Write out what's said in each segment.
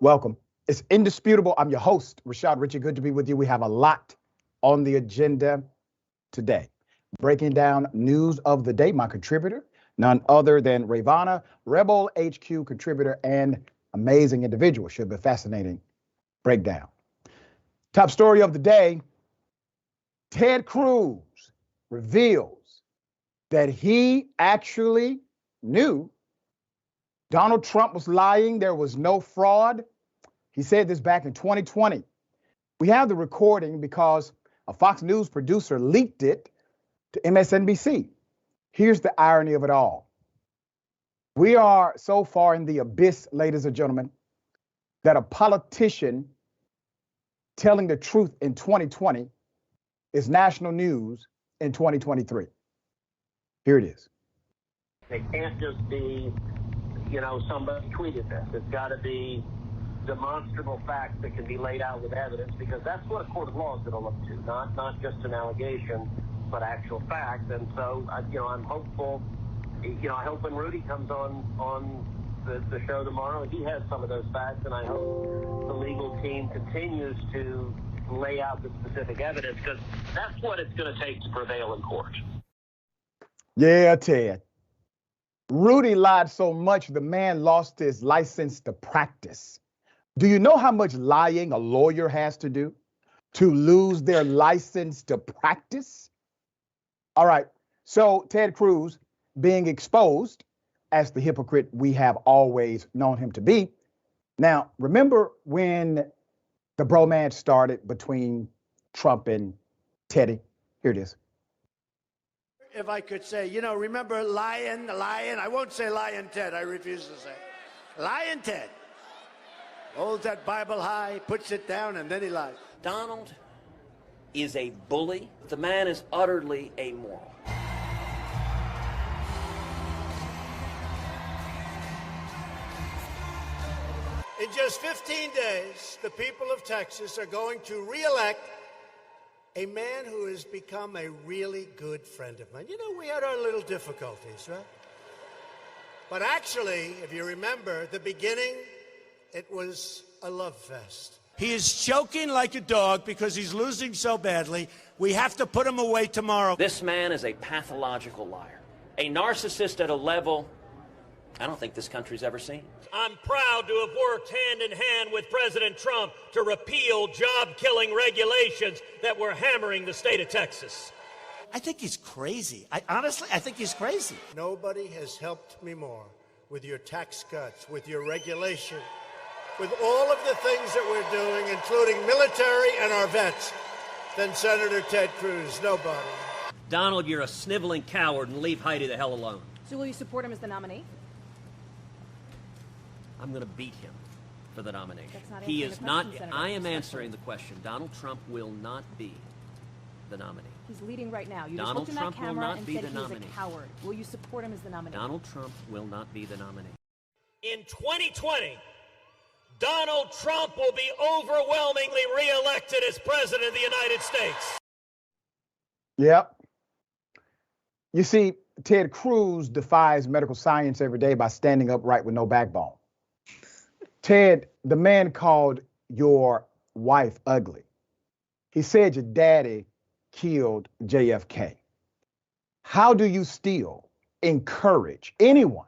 Welcome. It's indisputable. I'm your host, Rashad. Richey, good to be with you. We have a lot on the agenda today. Breaking down news of the day, my contributor, none other than Rayyvana, Rebel HQ contributor and amazing individual. Should be fascinating breakdown. Top story of the day, Ted Cruz reveals that he actually knew Donald Trump was lying. There was no fraud. He said this back in 2020. We have the recording because a Fox News producer leaked it to MSNBC. Here's the irony of it all. We are so far in the abyss, ladies and gentlemen, that a politician telling the truth in 2020 is national news in 2023. Here it is. It can't just be, somebody tweeted this. It's got to be demonstrable facts that can be laid out with evidence, because that's what a court of law is going to look to, not just an allegation, but actual facts. And so, I'm hopeful. I hope when Rudy comes on the show tomorrow, he has some of those facts, and I hope the legal team continues to lay out the specific evidence, because that's what it's going to take to prevail in court. Yeah, Ted. Rudy lied so much, the man lost his license to practice. Do you know how much lying a lawyer has to do to lose their license to practice? All right, so Ted Cruz being exposed as the hypocrite we have always known him to be. Now, remember when the bromance started between Trump and Teddy? Here it is. If I could say, remember Lion, I won't say Lion Ted, I refuse to say. Lion Ted holds that Bible high, puts it down, and then he lies. Donald is a bully. The man is utterly amoral. In just 15 days, the people of Texas are going to re-elect a man who has become a really good friend of mine. We had our little difficulties, right? But actually, if you remember, the beginning, it was a love fest. He is choking like a dog because he's losing so badly. We have to put him away tomorrow. This man is a pathological liar, a narcissist at a level I don't think this country's ever seen. I'm proud to have worked hand in hand with President Trump to repeal job-killing regulations that were hammering the state of Texas. I think he's crazy. I think he's crazy. Nobody has helped me more with your tax cuts, with your regulation, with all of the things that we're doing, including military and our vets, than Senator Ted Cruz. Nobody. Donald, you're a sniveling coward, and leave Heidi the hell alone. So will you support him as the nominee? I'm going to beat him for the nomination. That's not He answering is the not. question, Senator. I am answering the question. Donald Trump will not be the nominee. He's leading right now. You Donald just looked in Trump that will camera not and be said the he's nominee. a coward. Will you support him as the nominee? Donald Trump will not be the nominee. In 2020, Donald Trump will be overwhelmingly reelected as President of the United States. Yep. You see, Ted Cruz defies medical science every day by standing upright with no backbone. Ted, the man called your wife ugly. He said your daddy killed JFK. How do you still encourage anyone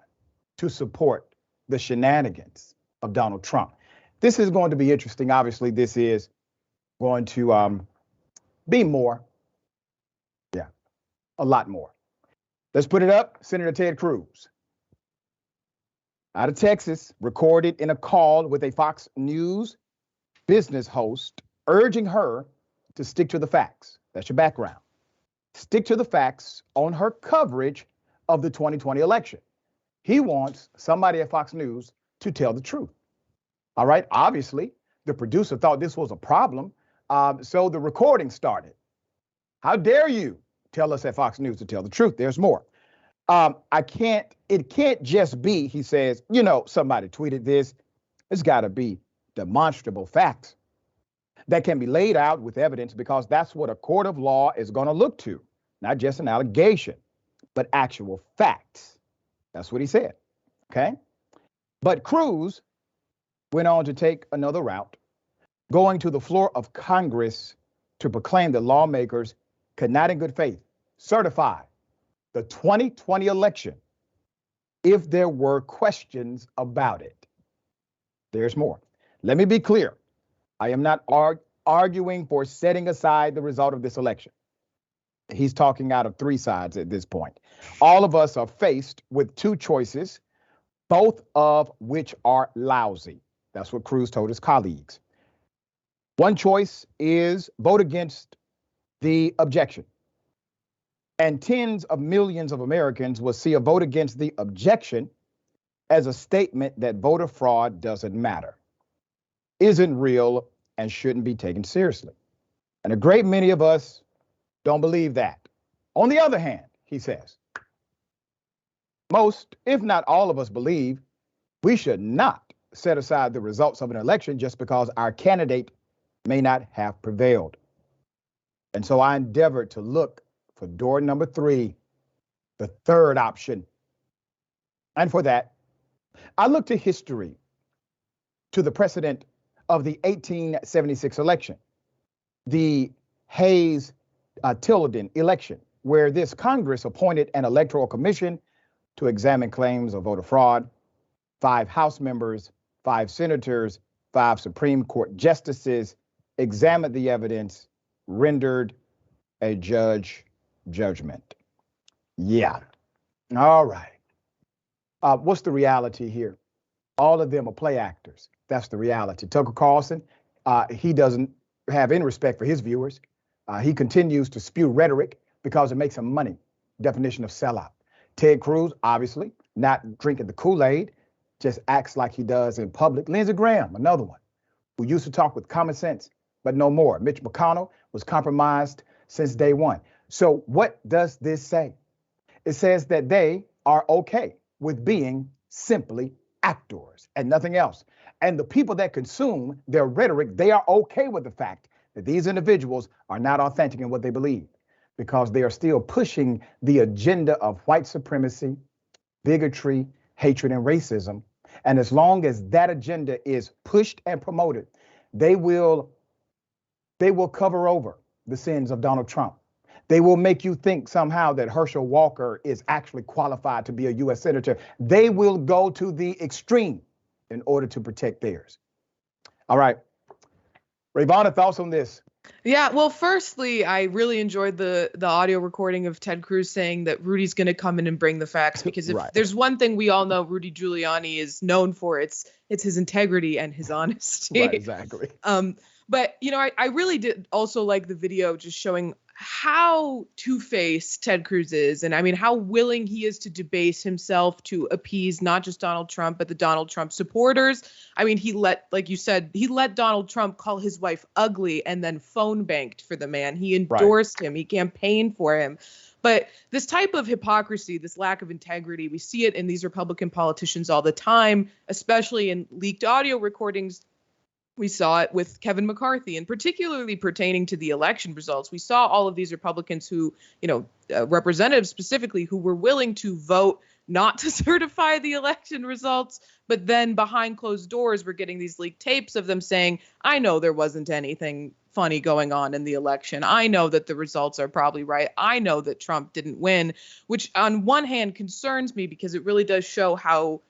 to support the shenanigans of Donald Trump? This is going to be interesting. Obviously, this is going to be more. Yeah, a lot more. Let's put it up. Senator Ted Cruz, out of Texas, recorded in a call with a Fox News business host, urging her to stick to the facts. That's your background. Stick to the facts on her coverage of the 2020 election. He wants somebody at Fox News to tell the truth. All right. Obviously, the producer thought this was a problem, so the recording started. How dare you tell us at Fox News to tell the truth? There's more. It can't just be, he says, somebody tweeted this. It's got to be demonstrable facts that can be laid out with evidence, because that's what a court of law is going to look to. Not just an allegation, but actual facts. That's what he said. Okay. But Cruz went on to take another route, going to the floor of Congress to proclaim that lawmakers could not in good faith certify the 2020 election if there were questions about it. There's more. Let me be clear. I am not arguing for setting aside the result of this election. He's talking out of three sides at this point. All of us are faced with two choices, both of which are lousy. That's what Cruz told his colleagues. One choice is vote against the objection. And tens of millions of Americans will see a vote against the objection as a statement that voter fraud doesn't matter, isn't real, and shouldn't be taken seriously. And a great many of us don't believe that. On the other hand, he says, most, if not all of us, believe we should not set aside the results of an election just because our candidate may not have prevailed. And so I endeavored to look for door number 3, the third option. And for that, I looked to history, to the precedent of the 1876 election, the Hayes-Tilden election, where this Congress appointed an electoral commission to examine claims of voter fraud. 5 House members, 5 senators, 5 Supreme Court justices examined the evidence, rendered a judgment. Yeah. All right. What's the reality here? All of them are play actors. That's the reality. Tucker Carlson, he doesn't have any respect for his viewers. He continues to spew rhetoric because it makes him money. Definition of sellout. Ted Cruz, obviously, not drinking the Kool-Aid, just acts like he does in public. Lindsey Graham, another one, who used to talk with common sense, but no more. Mitch McConnell was compromised since day one. So what does this say? It says that they are okay with being simply actors and nothing else. And the people that consume their rhetoric, they are okay with the fact that these individuals are not authentic in what they believe, because they are still pushing the agenda of white supremacy, bigotry, hatred, and racism. And as long as that agenda is pushed and promoted, they will cover over the sins of Donald Trump. They will make you think somehow that Herschel Walker is actually qualified to be a U.S. senator. They will go to the extreme in order to protect theirs. All right. Rayyvana, thoughts on this? Yeah, well, firstly, I really enjoyed the audio recording of Ted Cruz saying that Rudy's going to come in and bring the facts, because if Right. there's one thing we all know Rudy Giuliani is known for, it's his integrity and his honesty. Right, exactly. But, you know, I really did also like the video just showing how two-faced Ted Cruz is. And I mean, how willing he is to debase himself to appease not just Donald Trump, but the Donald Trump supporters. I mean, like you said, he let Donald Trump call his wife ugly and then phone banked for the man. He endorsed him. He campaigned for him. But this type of hypocrisy, this lack of integrity, we see it in these Republican politicians all the time, especially in leaked audio recordings. We saw it with Kevin McCarthy, and particularly pertaining to the election results. We saw all of these Republicans who, representatives specifically, who were willing to vote not to certify the election results, but then behind closed doors, we're getting these leaked tapes of them saying, I know there wasn't anything funny going on in the election. I know that the results are probably right. I know that Trump didn't win, which on one hand concerns me, because it really does show how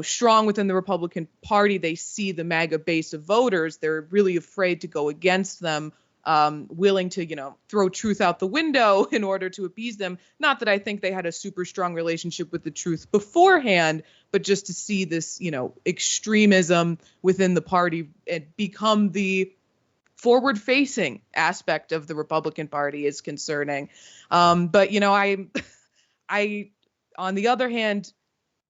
strong within the Republican Party they see the MAGA base of voters. They're really afraid to go against them, willing to, throw truth out the window in order to appease them. Not that I think they had a super strong relationship with the truth beforehand, but just to see this, extremism within the party and become the forward-facing aspect of the Republican Party is concerning. But, I, on the other hand,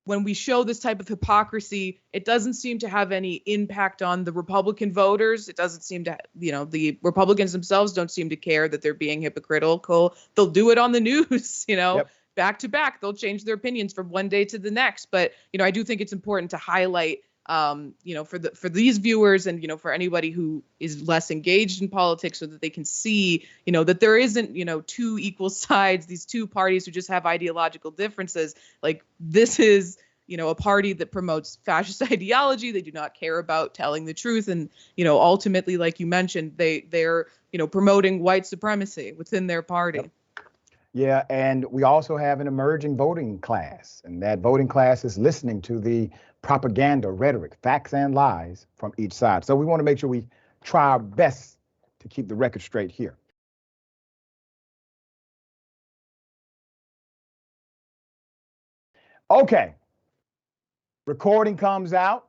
when we show this type of hypocrisy, it doesn't seem to have any impact on the Republican voters. It doesn't seem to, the Republicans themselves don't seem to care that they're being hypocritical. They'll do it on the news, Yep. back to back. They'll change their opinions from one day to the next. But, I do think it's important to highlight, for these viewers and, for anybody who is less engaged in politics, so that they can see, that there isn't, two equal sides, these two parties who just have ideological differences. Like, this is a party that promotes fascist ideology. They do not care about telling the truth. And, ultimately, like you mentioned, they're promoting white supremacy within their party. Yep. Yeah, and we also have an emerging voting class, and that voting class is listening to the propaganda, rhetoric, facts, and lies from each side. So we want to make sure we try our best to keep the record straight here. Okay, recording comes out,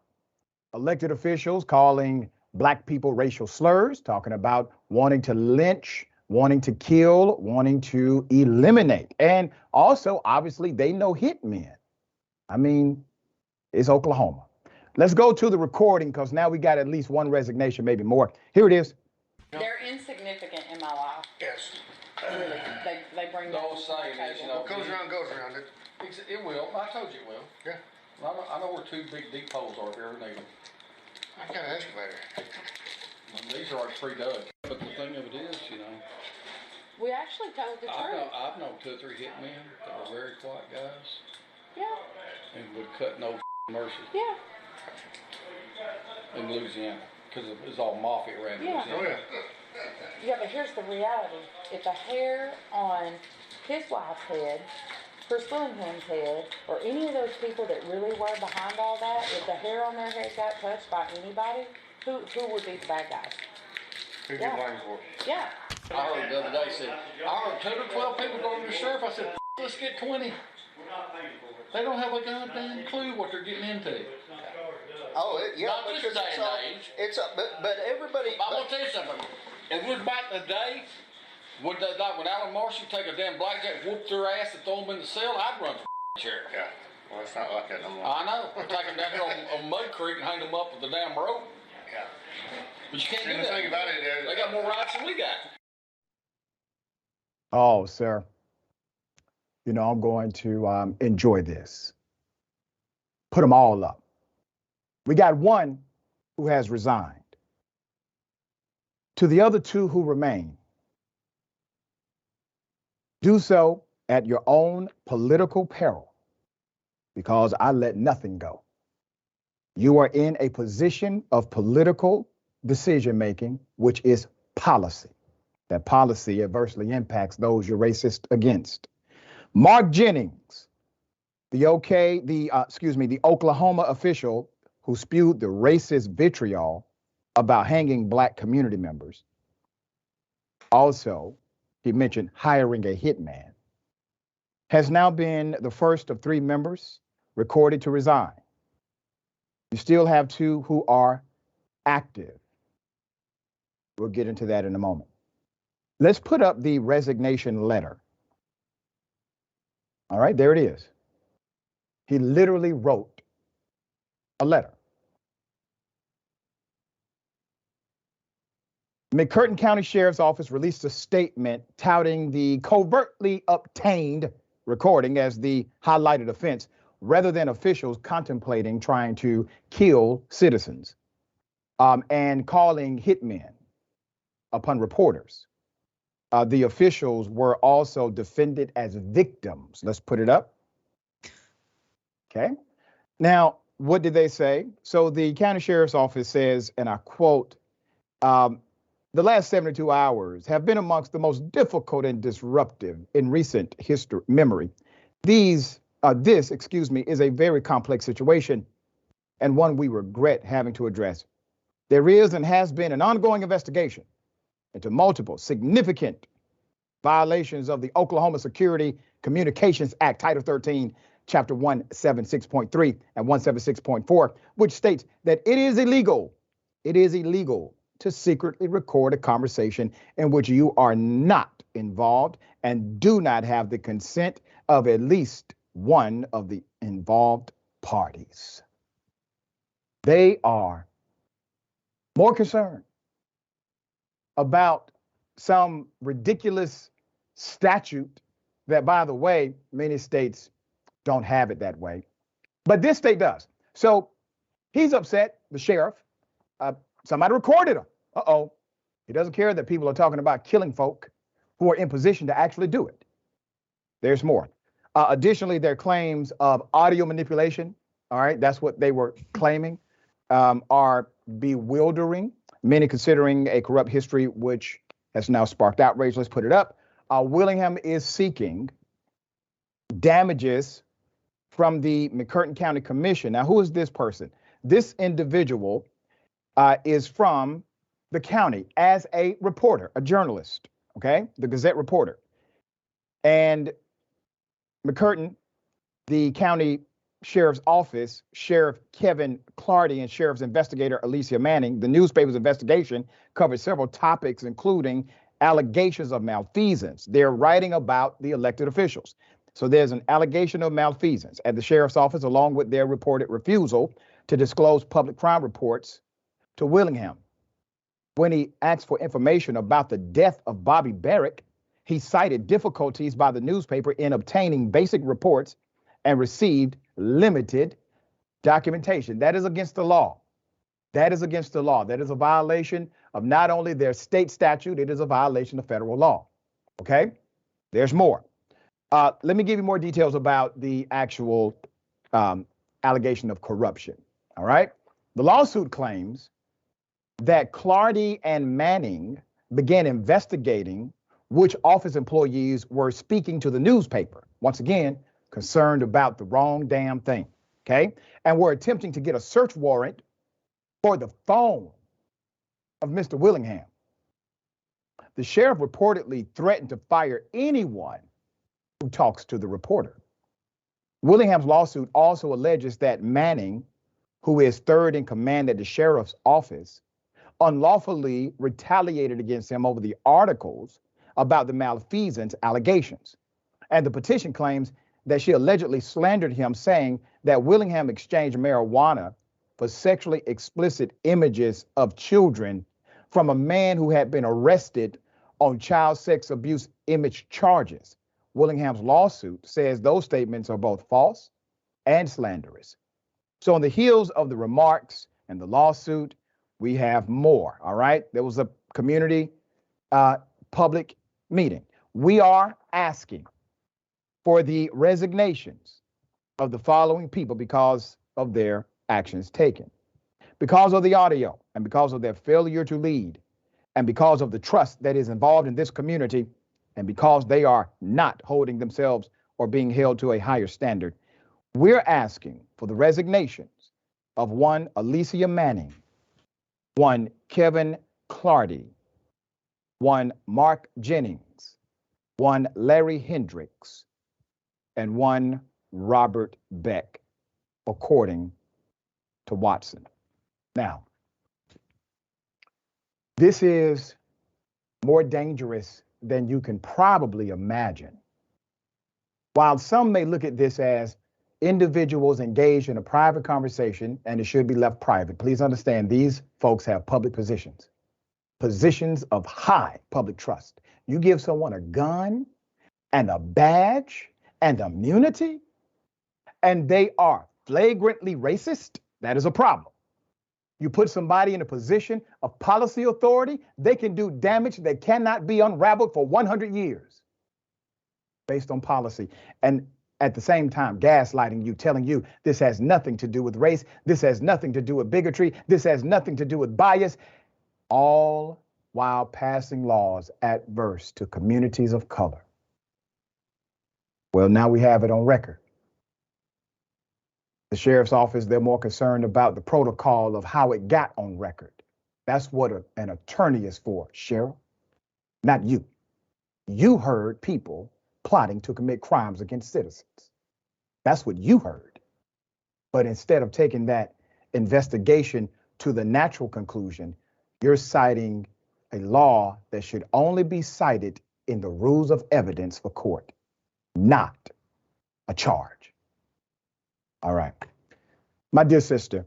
elected officials calling Black people racial slurs, talking about wanting to lynch, wanting to kill, wanting to eliminate. And also, obviously, they know hitmen. I mean, it's Oklahoma. Let's go to the recording because now we got at least one resignation, maybe more. Here it is. They're insignificant in my life. Yes. Really. They bring that Don't to say the this, table. goes around. It will. I told you it will. Yeah. I know where two big deep holes are if you ever need them. I got an excavator. These are pre-dug. But the thing of it is, We actually told the truth. I've known 2 or 3 hitmen that are very quiet guys Yeah. and would cut no mercy Yeah. in Louisiana because it was all mafia around Yeah. Louisiana. Oh, yeah. Yeah, but here's the reality. If the hair on his wife's head, Chris Willingham's head, or any of those people that really were behind all that, if the hair on their head got touched by anybody, who would be the bad guys? Who Yeah. get blamed for it? Yeah. I heard the other day I heard 10 or 12 people going to the sheriff. I said, let's get 20. They don't have a goddamn clue what they're getting into. Oh, yeah. Not this because day and age. But everybody. I want to tell you something. If it was back in the day, would Alan Marshall take a damn blackjack, whoop their ass, and throw them in the cell? I'd run for sheriff. Yeah. Well, it's not like that no more. I know. Take them down here on Mud Creek and hang them up with the damn rope. Yeah. But you can't And do the that. thing about it is, They got more rights than we got. Oh, sir. I'm going to enjoy this. Put them all up. We got one who has resigned. To the other 2 who remain, do so at your own political peril, because I let nothing go. You are in a position of political decision making, which is policy. That policy adversely impacts those you're racist against. Mark Jennings, the Oklahoma official who spewed the racist vitriol about hanging Black community members. Also, he mentioned hiring a hitman, has now been the first of 3 members recorded to resign. You still have 2 who are active. We'll get into that in a moment. Let's put up the resignation letter. All right, there it is. He literally wrote a letter. McCurtain County Sheriff's Office released a statement touting the covertly obtained recording as the highlighted offense, rather than officials contemplating trying to kill citizens, and calling hitmen upon reporters. The officials were also defended as victims. Let's put it up. Okay. Now, what did they say? So the county sheriff's office says, and I quote, the last 72 hours have been amongst the most difficult and disruptive in recent memory. This is a very complex situation and one we regret having to address. There is and has been an ongoing investigation into multiple significant violations of the Oklahoma Security Communications Act, Title 13, Chapter 176.3 and 176.4, which states that it is illegal to secretly record a conversation in which you are not involved and do not have the consent of at least one of the involved parties. They are more concerned about some ridiculous statute that, by the way, many states don't have it that way, but this state does. So he's upset, the sheriff. Somebody recorded him. He doesn't care that people are talking about killing folk who are in position to actually do it. There's more. Additionally, there are claims of audio manipulation all right, that's what they were claiming, are bewildering, many considering a corrupt history which has now sparked outrage. Let's put it up. Willingham is seeking damages from the McCurtain County Commission. Now, who is this person? This individual is from the county as a reporter, a journalist, okay? The Gazette reporter. And McCurtain, the county sheriff's office, Sheriff Kevin Clardy and sheriff's investigator Alicia Manning, the newspaper's investigation covered several topics, including allegations of malfeasance. They're writing about the elected officials. So there's an allegation of malfeasance at the sheriff's office, along with their reported refusal to disclose public crime reports to Willingham. When he asked for information about the death of Bobby Barrick, he cited difficulties by the newspaper in obtaining basic reports and received limited documentation. That is against the law. That is against the law. That is a violation of not only their state statute, it is a violation of federal law. Okay? There's more. Let me give you more details about the actual allegation of corruption. All right? The lawsuit claims that Clardy and Manning began investigating which office employees were speaking to the newspaper. Once again, concerned about the wrong damn thing, okay? And were attempting to get a search warrant for the phone of Mr. Willingham. The sheriff reportedly threatened to fire anyone who talks to the reporter. Willingham's lawsuit also alleges that Manning, who is third in command at the sheriff's office, unlawfully retaliated against him over the articles about the malfeasance allegations. And the petition claims that she allegedly slandered him, saying that Willingham exchanged marijuana for sexually explicit images of children from a man who had been arrested on child sex abuse image charges. Willingham's lawsuit says those statements are both false and slanderous. So on the heels of the remarks and the lawsuit, we have more, all right? There was a community public meeting. We are asking for the resignations of the following people because of their actions taken, because of the audio, and because of their failure to lead, and because of the trust that is involved in this community, and because they are not holding themselves or being held to a higher standard. We're asking for the resignations of one Alicia Manning, one Kevin Clardy, one Mark Jennings, one Larry Hendricks, and one Robert Beck, according to Watson. Now, this is more dangerous than you can probably imagine. While some may look at this as individuals engaged in a private conversation and it should be left private, please understand these folks have public positions, positions of high public trust. You give someone a gun and a badge and immunity, and they are flagrantly racist, that is a problem. You put somebody in a position of policy authority, they can do damage that cannot be unraveled for 100 years based on policy. And at the same time, gaslighting you, telling you this has nothing to do with race, this has nothing to do with bigotry, this has nothing to do with bias, all while passing laws adverse to communities of color. Well, now we have it on record. The sheriff's office, they're more concerned about the protocol of how it got on record. That's what an attorney is for, Sheriff, not you. You heard people plotting to commit crimes against citizens. That's what you heard. But instead of taking that investigation to the natural conclusion, you're citing a law that should only be cited in the rules of evidence for court, not a charge. All right. My dear sister,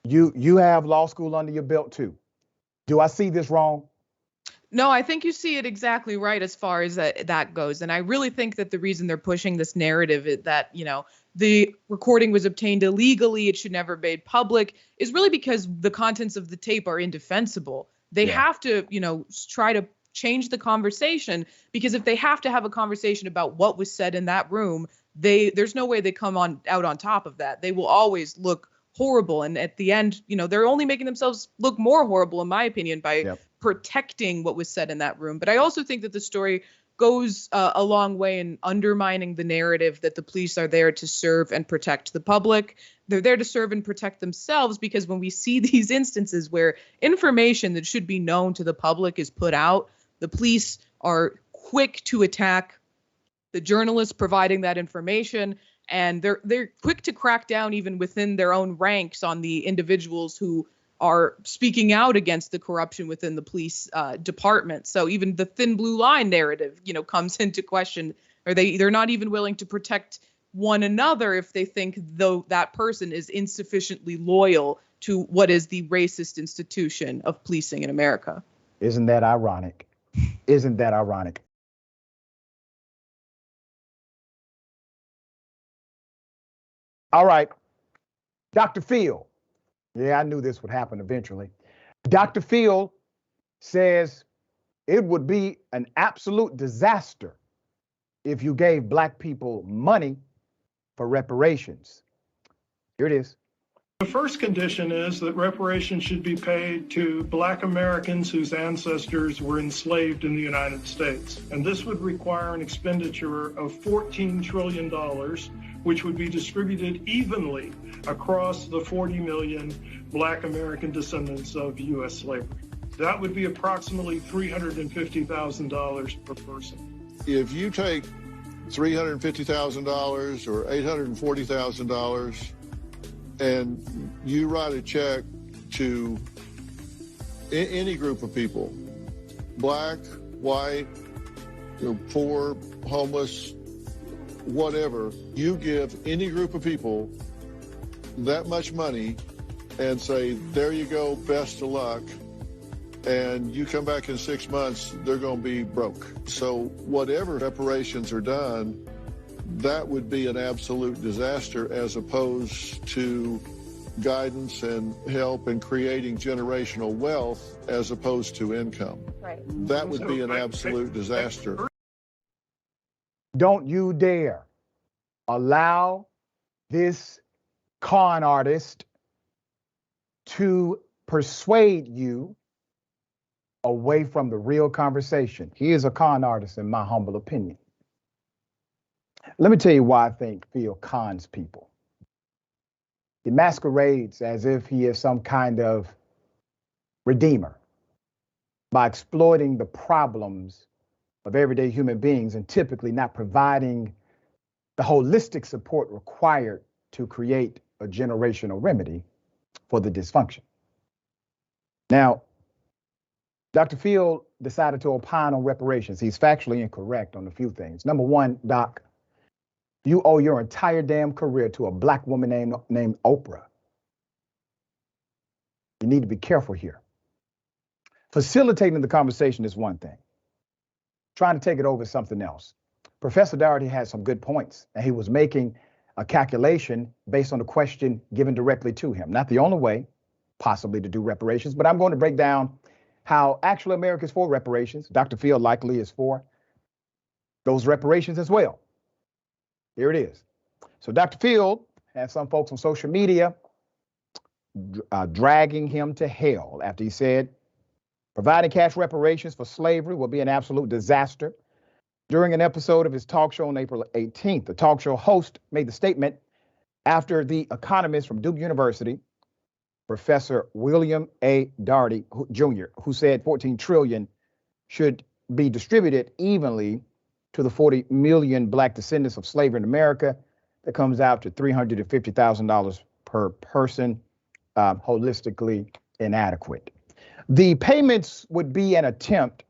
you have law school under your belt too. Do I see this wrong? No, I think you see it exactly right as far as that goes. And I really think that the reason they're pushing this narrative is that, the recording was obtained illegally, it should never be made public, is really because the contents of the tape are indefensible. They have to, try to change the conversation, because if they have to have a conversation about what was said in that room, there's no way they come out on top of that. They will always look horrible. And at the end, they're only making themselves look more horrible, in my opinion, by protecting what was said in that room. But I also think that the story goes a long way in undermining the narrative that the police are there to serve and protect the public. They're there to serve and protect themselves, because when we see these instances where information that should be known to the public is put out, the police are quick to attack the journalists providing that information, and they're quick to crack down even within their own ranks on the individuals who are speaking out against the corruption within the police department. So even the thin blue line narrative, comes into question. Or they're not even willing to protect one another if they think though that person is insufficiently loyal to what is the racist institution of policing in America. Isn't that ironic? Isn't that ironic? All right, Dr. Phil. Yeah, I knew this would happen eventually. Dr. Phil says it would be an absolute disaster if you gave Black people money for reparations. Here it is. The first condition is that reparations should be paid to Black Americans whose ancestors were enslaved in the United States. And this would require an expenditure of $14 trillion, which would be distributed evenly across the 40 million Black American descendants of U.S. slavery. That would be approximately $350,000 per person. If you take $350,000 or $840,000 and you write a check to any group of people, Black, white, poor, homeless, whatever, you give any group of people that much money and say, there you go, best of luck, and you come back in 6 months, they're going to be broke. So whatever reparations are done, that would be an absolute disaster, as opposed to guidance and help in creating generational wealth as opposed to income. Right. That would be an absolute disaster. Don't you dare allow this con artist to persuade you away from the real conversation. He is a con artist, in my humble opinion. Let me tell you why I think Phil cons people. He masquerades as if he is some kind of redeemer by exploiting the problems of everyday human beings and typically not providing the holistic support required to create a generational remedy for the dysfunction. Now, Dr. Phil decided to opine on reparations. He's factually incorrect on a few things. Number one, Doc, you owe your entire damn career to a Black woman named Oprah. You need to be careful here. Facilitating the conversation is one thing. Trying to take it over is something else. Professor Doherty had some good points, and he was making a calculation based on the question given directly to him. Not the only way, possibly, to do reparations, but I'm going to break down how actually America is for reparations. Dr. Phil likely is for those reparations as well. Here it is. So Dr. Phil had some folks on social media dragging him to hell after he said providing cash reparations for slavery will be an absolute disaster. During an episode of his talk show on April 18th, the talk show host made the statement after the economist from Duke University, Professor William A. Doherty Jr., who said 14 trillion should be distributed evenly to the 40 million Black descendants of slavery in America. That comes out to $350,000 per person, holistically inadequate. The payments would be an attempt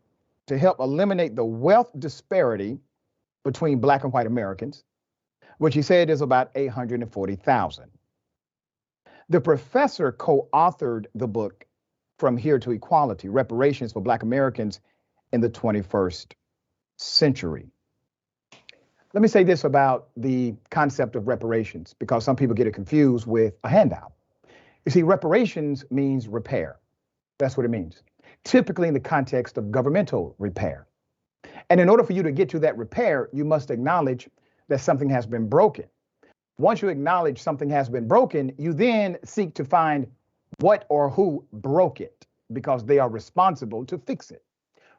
to help eliminate the wealth disparity between Black and white Americans, which he said is about 840,000. The professor co-authored the book From Here to Equality, Reparations for Black Americans in the 21st Century. Let me say this about the concept of reparations, because some people get it confused with a handout. You see, reparations means repair. That's what it means, typically in the context of governmental repair. And in order for you to get to that repair, you must acknowledge that something has been broken. Once you acknowledge something has been broken, you then seek to find what or who broke it, because they are responsible to fix it.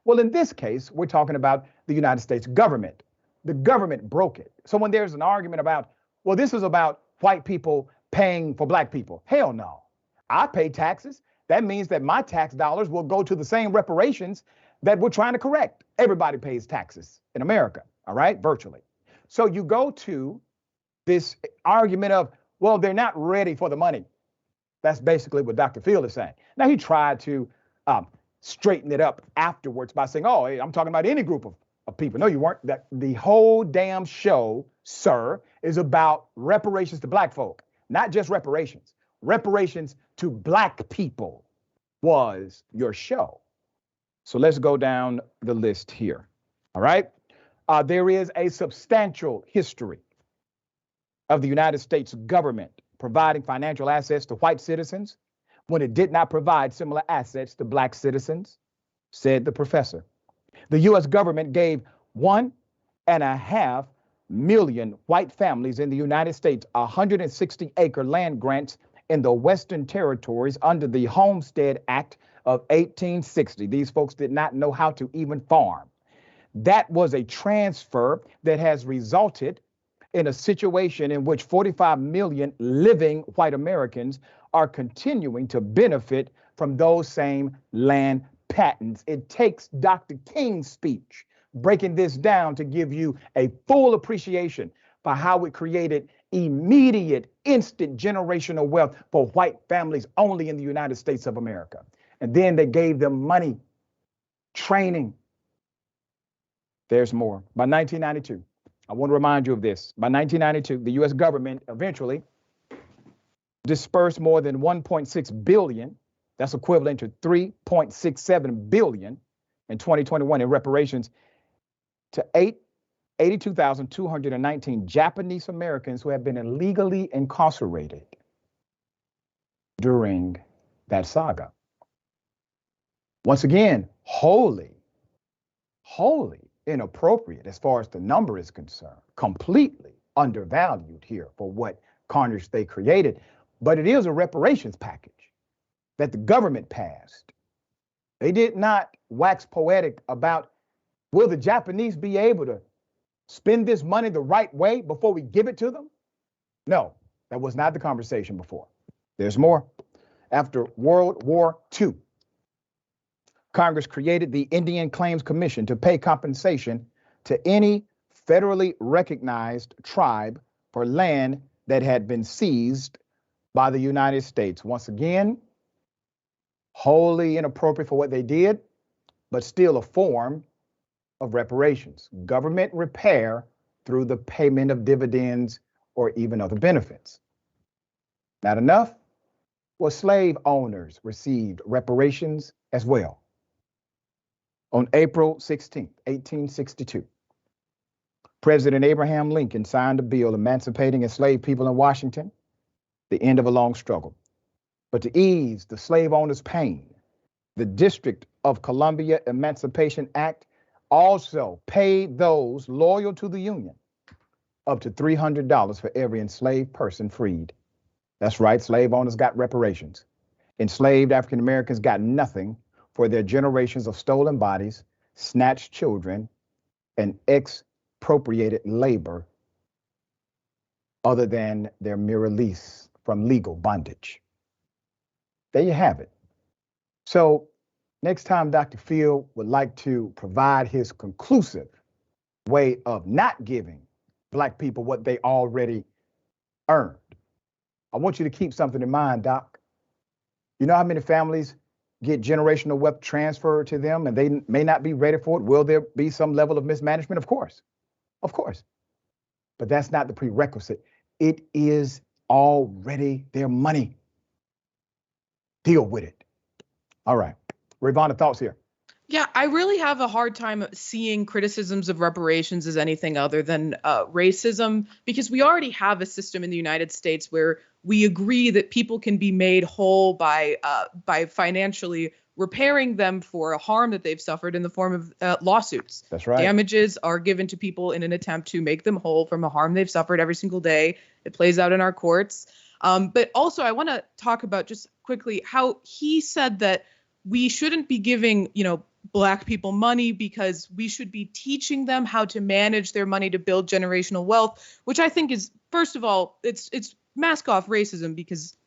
Well, in this case, we're talking about the United States government. The government broke it. So when there's an argument about, well, this is about white people paying for black people, hell no. I pay taxes. That means that my tax dollars will go to the same reparations that we're trying to correct. Everybody pays taxes in America, all right, virtually. So you go to this argument of, well, they're not ready for the money. That's basically what Dr. Field is saying. Now, he tried to straighten it up afterwards by saying, oh, hey, I'm talking about any group of people. No, you weren't. That the whole damn show, sir, is about reparations to black folk, not just reparations. Reparations to black people was your show. So let's go down the list here. All right. There is a substantial history of the United States government providing financial assets to white citizens when it did not provide similar assets to black citizens, said the professor. The U.S. government gave 1.5 million white families in the United States 160-acre land grants in the Western Territories under the Homestead Act of 1860. These folks did not know how to even farm. That was a transfer that has resulted in a situation in which 45 million living white Americans are continuing to benefit from those same land patents. It takes Dr. King's speech breaking this down to give you a full appreciation for how it created immediate, instant generational wealth for white families only in the United States of America. And then they gave them money, training. There's more. By 1992, I want to remind you of this. By 1992, the U.S. government eventually dispersed more than 1.6 billion. That's equivalent to 3.67 billion in 2021 in reparations to 82,219 Japanese Americans who have been illegally incarcerated during that saga. Once again, wholly inappropriate as far as the number is concerned, completely undervalued here for what carnage they created. But it is a reparations package that the government passed. They did not wax poetic about, will the Japanese be able to spend this money the right way before we give it to them? No, that was not the conversation before. There's more. After World War II, Congress created the Indian Claims Commission to pay compensation to any federally recognized tribe for land that had been seized by the United States. Once again, wholly inappropriate for what they did, but still a form of reparations. Government repair through the payment of dividends or even other benefits. Not enough? Well, slave owners received reparations as well. On April 16, 1862, President Abraham Lincoln signed a bill emancipating enslaved people in Washington, the end of a long struggle. But to ease the slave owners' pain, the District of Columbia Emancipation Act also paid those loyal to the Union up to $300 for every enslaved person freed. That's right, slave owners got reparations. Enslaved African Americans got nothing for their generations of stolen bodies, snatched children, and expropriated labor other than their mere release from legal bondage. There you have it. So next time Dr. Field would like to provide his conclusive way of not giving Black people what they already earned, I want you to keep something in mind, Doc. You know how many families get generational wealth transferred to them and they may not be ready for it? Will there be some level of mismanagement? Of course. But that's not the prerequisite. It is already their money. Deal with it. All right. Rayyvana, thoughts here? Yeah, I really have a hard time seeing criticisms of reparations as anything other than racism, because we already have a system in the United States where we agree that people can be made whole by financially repairing them for a harm that they've suffered in the form of lawsuits. That's right. Damages are given to people in an attempt to make them whole from a harm they've suffered every single day. It plays out in our courts. But also, I want to talk about just quickly how he said that we shouldn't be giving, Black people money because we should be teaching them how to manage their money to build generational wealth, which I think is, first of all, it's mask off racism, because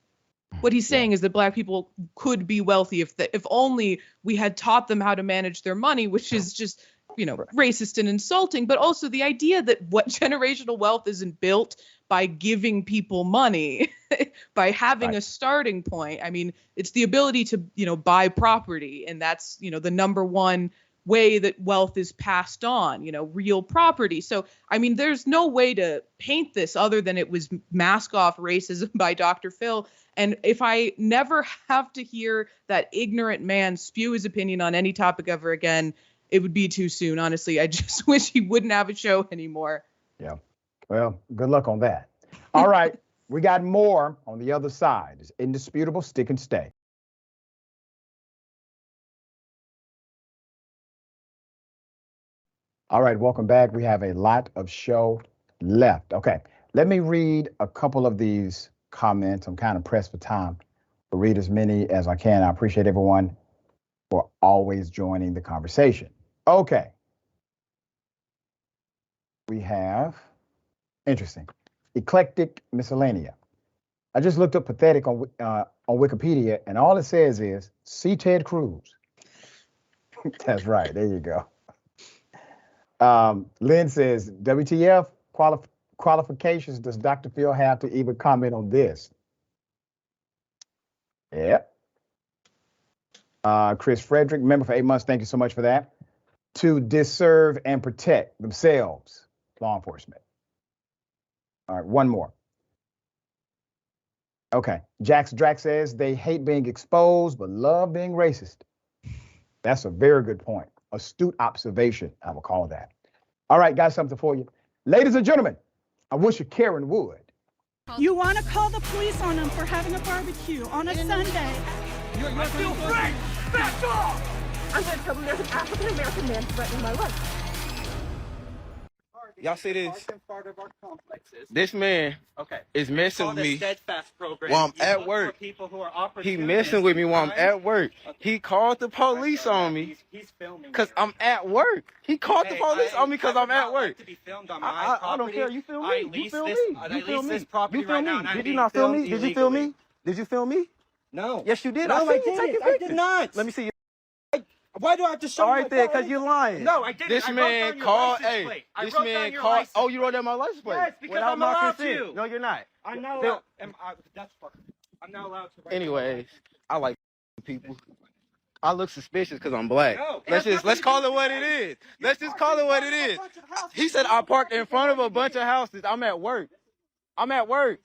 what he's saying is that Black people could be wealthy if only we had taught them how to manage their money, which is just, racist and insulting. But also the idea that what generational wealth isn't built by giving people money, by having a starting point. I mean, it's the ability to, buy property. And that's, the number one way that wealth is passed on, real property. So, I mean, there's no way to paint this other than it was mask off racism by Dr. Phil. And if I never have to hear that ignorant man spew his opinion on any topic ever again, it would be too soon. Honestly, I just wish he wouldn't have a show anymore. Yeah. Well, good luck on that. All right. We got more on the other side. It's indisputable. Stick and stay. All right. Welcome back. We have a lot of show left. Okay. Let me read a couple of these comments. I'm kind of pressed for time to read as many as I can. I appreciate everyone for always joining the conversation. Okay. We have, interesting, eclectic miscellanea. I just looked up pathetic on Wikipedia, and all it says is, see Ted Cruz. That's right. There you go. Lynn says, WTF qualifications does Dr. Phil have to even comment on this? Yep. Chris Frederick, member for 8 months. Thank you so much for that. To disserve and protect themselves, law enforcement. All right, one more. Okay, Jax Drax says they hate being exposed, but love being racist. That's a very good point. Astute observation, I will call that. All right, got something for you. Ladies and gentlemen, I wish you Karen would. You want to call the police on them for having a barbecue on a Sunday. I feel free! Back off! I'm going to tell them there's an African-American man threatening my life. Y'all see this? This man is messing with me while I'm at work. He messing with me while I'm at work. He called the police on me because I'm at work. He called the police on me because I'm at work. I don't care. You feel me? You feel me? You feel me? You feel me? Did you not feel me? Did you feel me? Did you feel me? No. Yes, you did. No, I didn't. I did not. Let me see you. Why do I have to show you? All my right, there, because you're lying. No, I didn't. This man called. Hey, this man called. Oh, you wrote down my license plate. Yes, because I'm allowed to. No, you're not. I'm not allowed. I'm not allowed to. Anyways, I like people. I look suspicious because I'm black. No, let's call it what it is. Let's just call it what it is. He said I parked in front of a bunch of houses. I'm at work. I'm at work.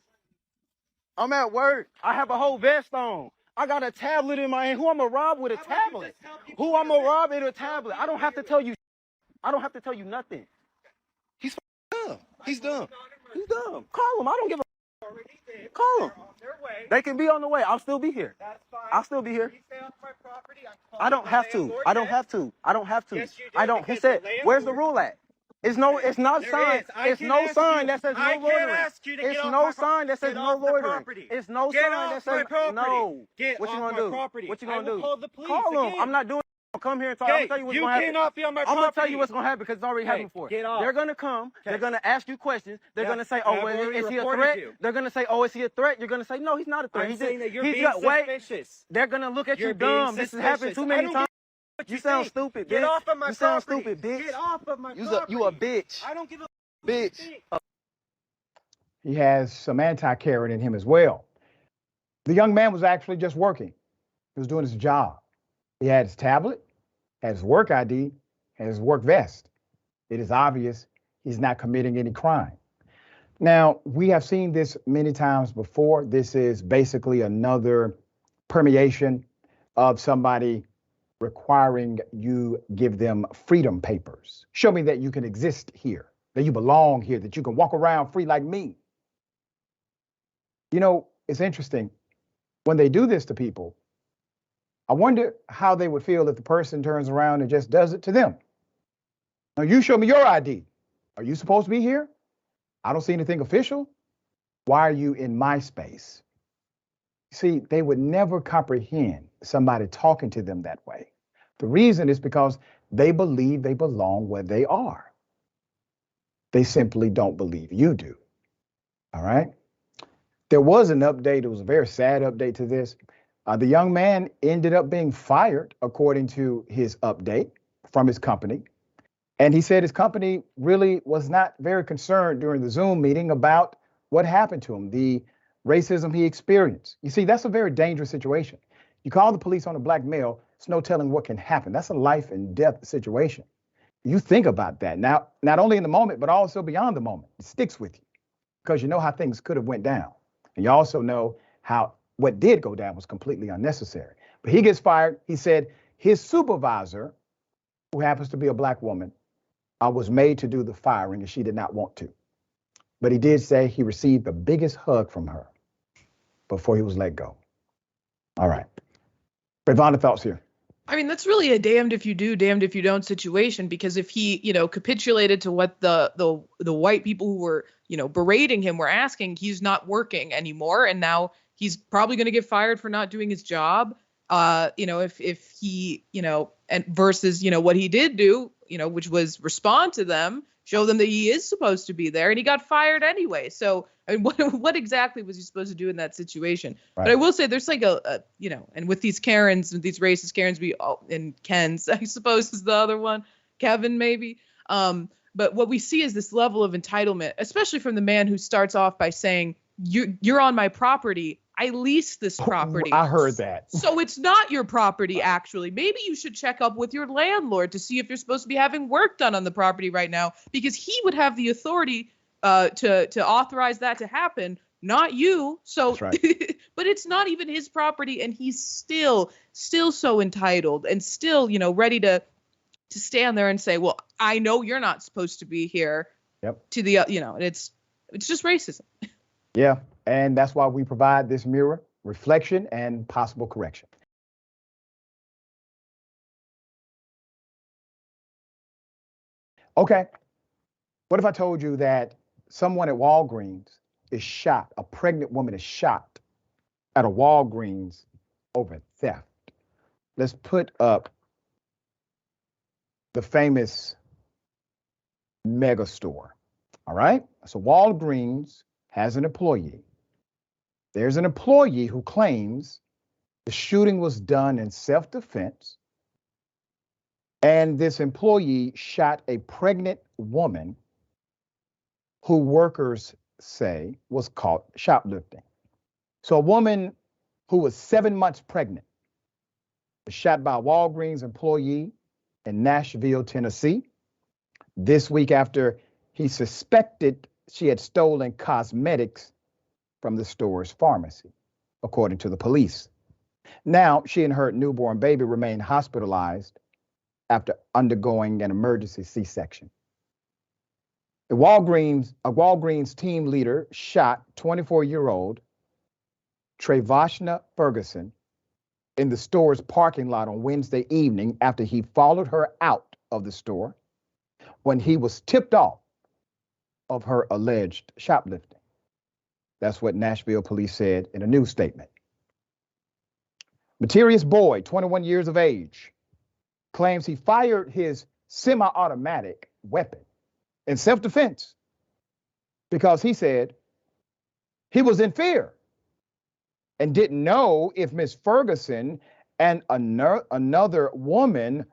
I'm at work. I have a whole vest on. I got a tablet in my hand. Who I'm gonna rob with a tablet? Who I'm gonna rob with a tablet? I don't have to tell you. I don't have to tell you nothing. He's dumb. He's dumb. He's dumb. Call him. I don't give a. Call him. They can be on the way. I'll still be here. I'll still be here. I don't have to. I don't have to. I don't have to. I don't. He said, "Where's the rule at?" It's no. It's not sign. It's no sign that says no loitering. It's no sign that says no loitering. It's no sign that says no. What you gonna do? What you gonna do? Call them. I'm not doing. Come here and talk. I'm gonna tell you what's gonna happen. Cannot be on my property. I'm gonna tell you what's gonna happen because it's already happened before. They're gonna come. They're gonna ask you questions. They're gonna say, "Oh, is he a threat?" They're gonna say, "Oh, is he a threat?" You're gonna say, "No, he's not a threat." I'm saying that you're being suspicious. They're gonna look at you dumb. This has happened too many times. You sound stupid, bitch. Get off of my property. You sound stupid, bitch. Get off of my property. You a bitch. I don't give a bitch. He has some anti-Karen in him as well. The young man was actually just working. He was doing his job. He had his tablet, had his work ID, had his work vest. It is obvious he's not committing any crime. Now, we have seen this many times before. This is basically another permeation of somebody requiring you give them freedom papers. Show me that you can exist here, that you belong here, that you can walk around free like me. You know, it's interesting. When they do this to people, I wonder how they would feel if the person turns around and just does it to them. Now, you show me your ID. Are you supposed to be here? I don't see anything official. Why are you in my space? See, they would never comprehend somebody talking to them that way. The reason is because they believe they belong where they are. They simply don't believe you do. All right? There was an update. It was a very sad update to this. The young man ended up being fired, according to his update from his company. And he said his company really was not very concerned during the Zoom meeting about what happened to him, the racism he experienced. You see, that's a very dangerous situation. You call the police on a black male, it's no telling what can happen. That's a life and death situation. You think about that now, not only in the moment, but also beyond the moment. It sticks with you because you know how things could have went down. And you also know how what did go down was completely unnecessary. But he gets fired. He said his supervisor, who happens to be a black woman, was made to do the firing and she did not want to. But he did say he received the biggest hug from her before he was let go. All right. Rayyvana, thoughts here? I mean, that's really a damned if you do, damned if you don't situation, because if he, capitulated to what the white people who were, berating him were asking, he's not working anymore. And now he's probably going to get fired for not doing his job. If he, and versus, what he did do, which was respond to them, show them that he is supposed to be there, and he got fired anyway. So, I mean, what exactly was he supposed to do in that situation? Right. But I will say there's like and with these Karens, these racist Karens, and Kens, I suppose is the other one, Kevin maybe. But what we see is this level of entitlement, especially from the man who starts off by saying, you're on my property. I lease this property. I heard that. So it's not your property, actually. Maybe you should check up with your landlord to see if you're supposed to be having work done on the property right now, because he would have the authority to authorize that to happen, not you. So, that's right. But it's not even his property, and he's still so entitled and still, ready to stand there and say, well, I know you're not supposed to be here. Yep. To the, it's just racism. Yeah. And that's why we provide this mirror, reflection, and possible correction. Okay. What if I told you that someone at Walgreens is shot, a pregnant woman is shot at a Walgreens over theft? Let's put up the famous mega store. All right. So Walgreens has an employee. There's an employee who claims the shooting was done in self-defense, and this employee shot a pregnant woman who workers say was caught shoplifting. So a woman who was 7 months pregnant was shot by a Walgreens employee in Nashville, Tennessee, this week after he suspected she had stolen cosmetics from the store's pharmacy, according to the police. Now, she and her newborn baby remain hospitalized after undergoing an emergency C-section. A Walgreens team leader shot 24-year-old Rayyvana Ferguson in the store's parking lot on Wednesday evening after he followed her out of the store when he was tipped off of her alleged shoplifting. That's what Nashville police said in a news statement. Mysterious boy, 21 years of age, claims he fired his semi-automatic weapon in self-defense because he said he was in fear and didn't know if Miss Ferguson and another woman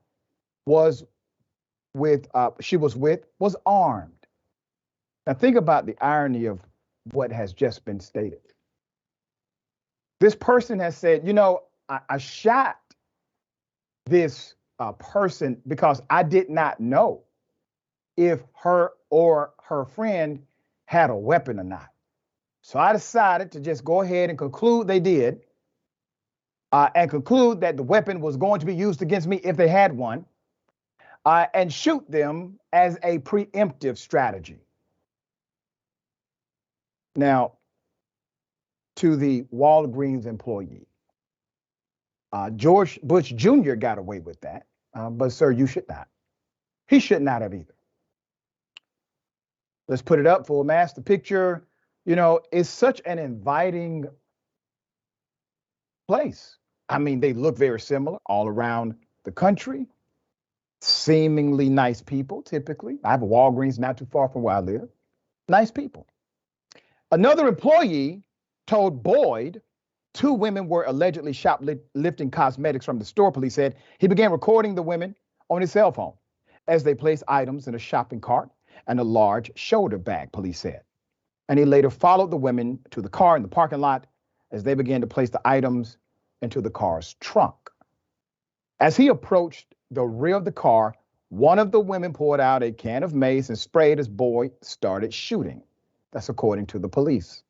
was armed. Now think about the irony of what has just been stated. This person has said, I shot this person because I did not know if her or her friend had a weapon or not. So I decided to just go ahead and conclude they did, and conclude that the weapon was going to be used against me if they had one, and shoot them as a preemptive strategy. Now, to the Walgreens employee, George Bush Jr. got away with that, but sir, you should not. He should not have either. Let's put it up, full mass. The picture, is such an inviting place. I mean, they look very similar all around the country. Seemingly nice people, typically. I have a Walgreens not too far from where I live. Nice people. Another employee told Boyd 2 women were allegedly shoplifting cosmetics from the store. Police said he began recording the women on his cell phone as they placed items in a shopping cart and a large shoulder bag, police said. And he later followed the women to the car in the parking lot as they began to place the items into the car's trunk. As he approached the rear of the car, one of the women poured out a can of mace and sprayed as Boyd started shooting. That's according to the police.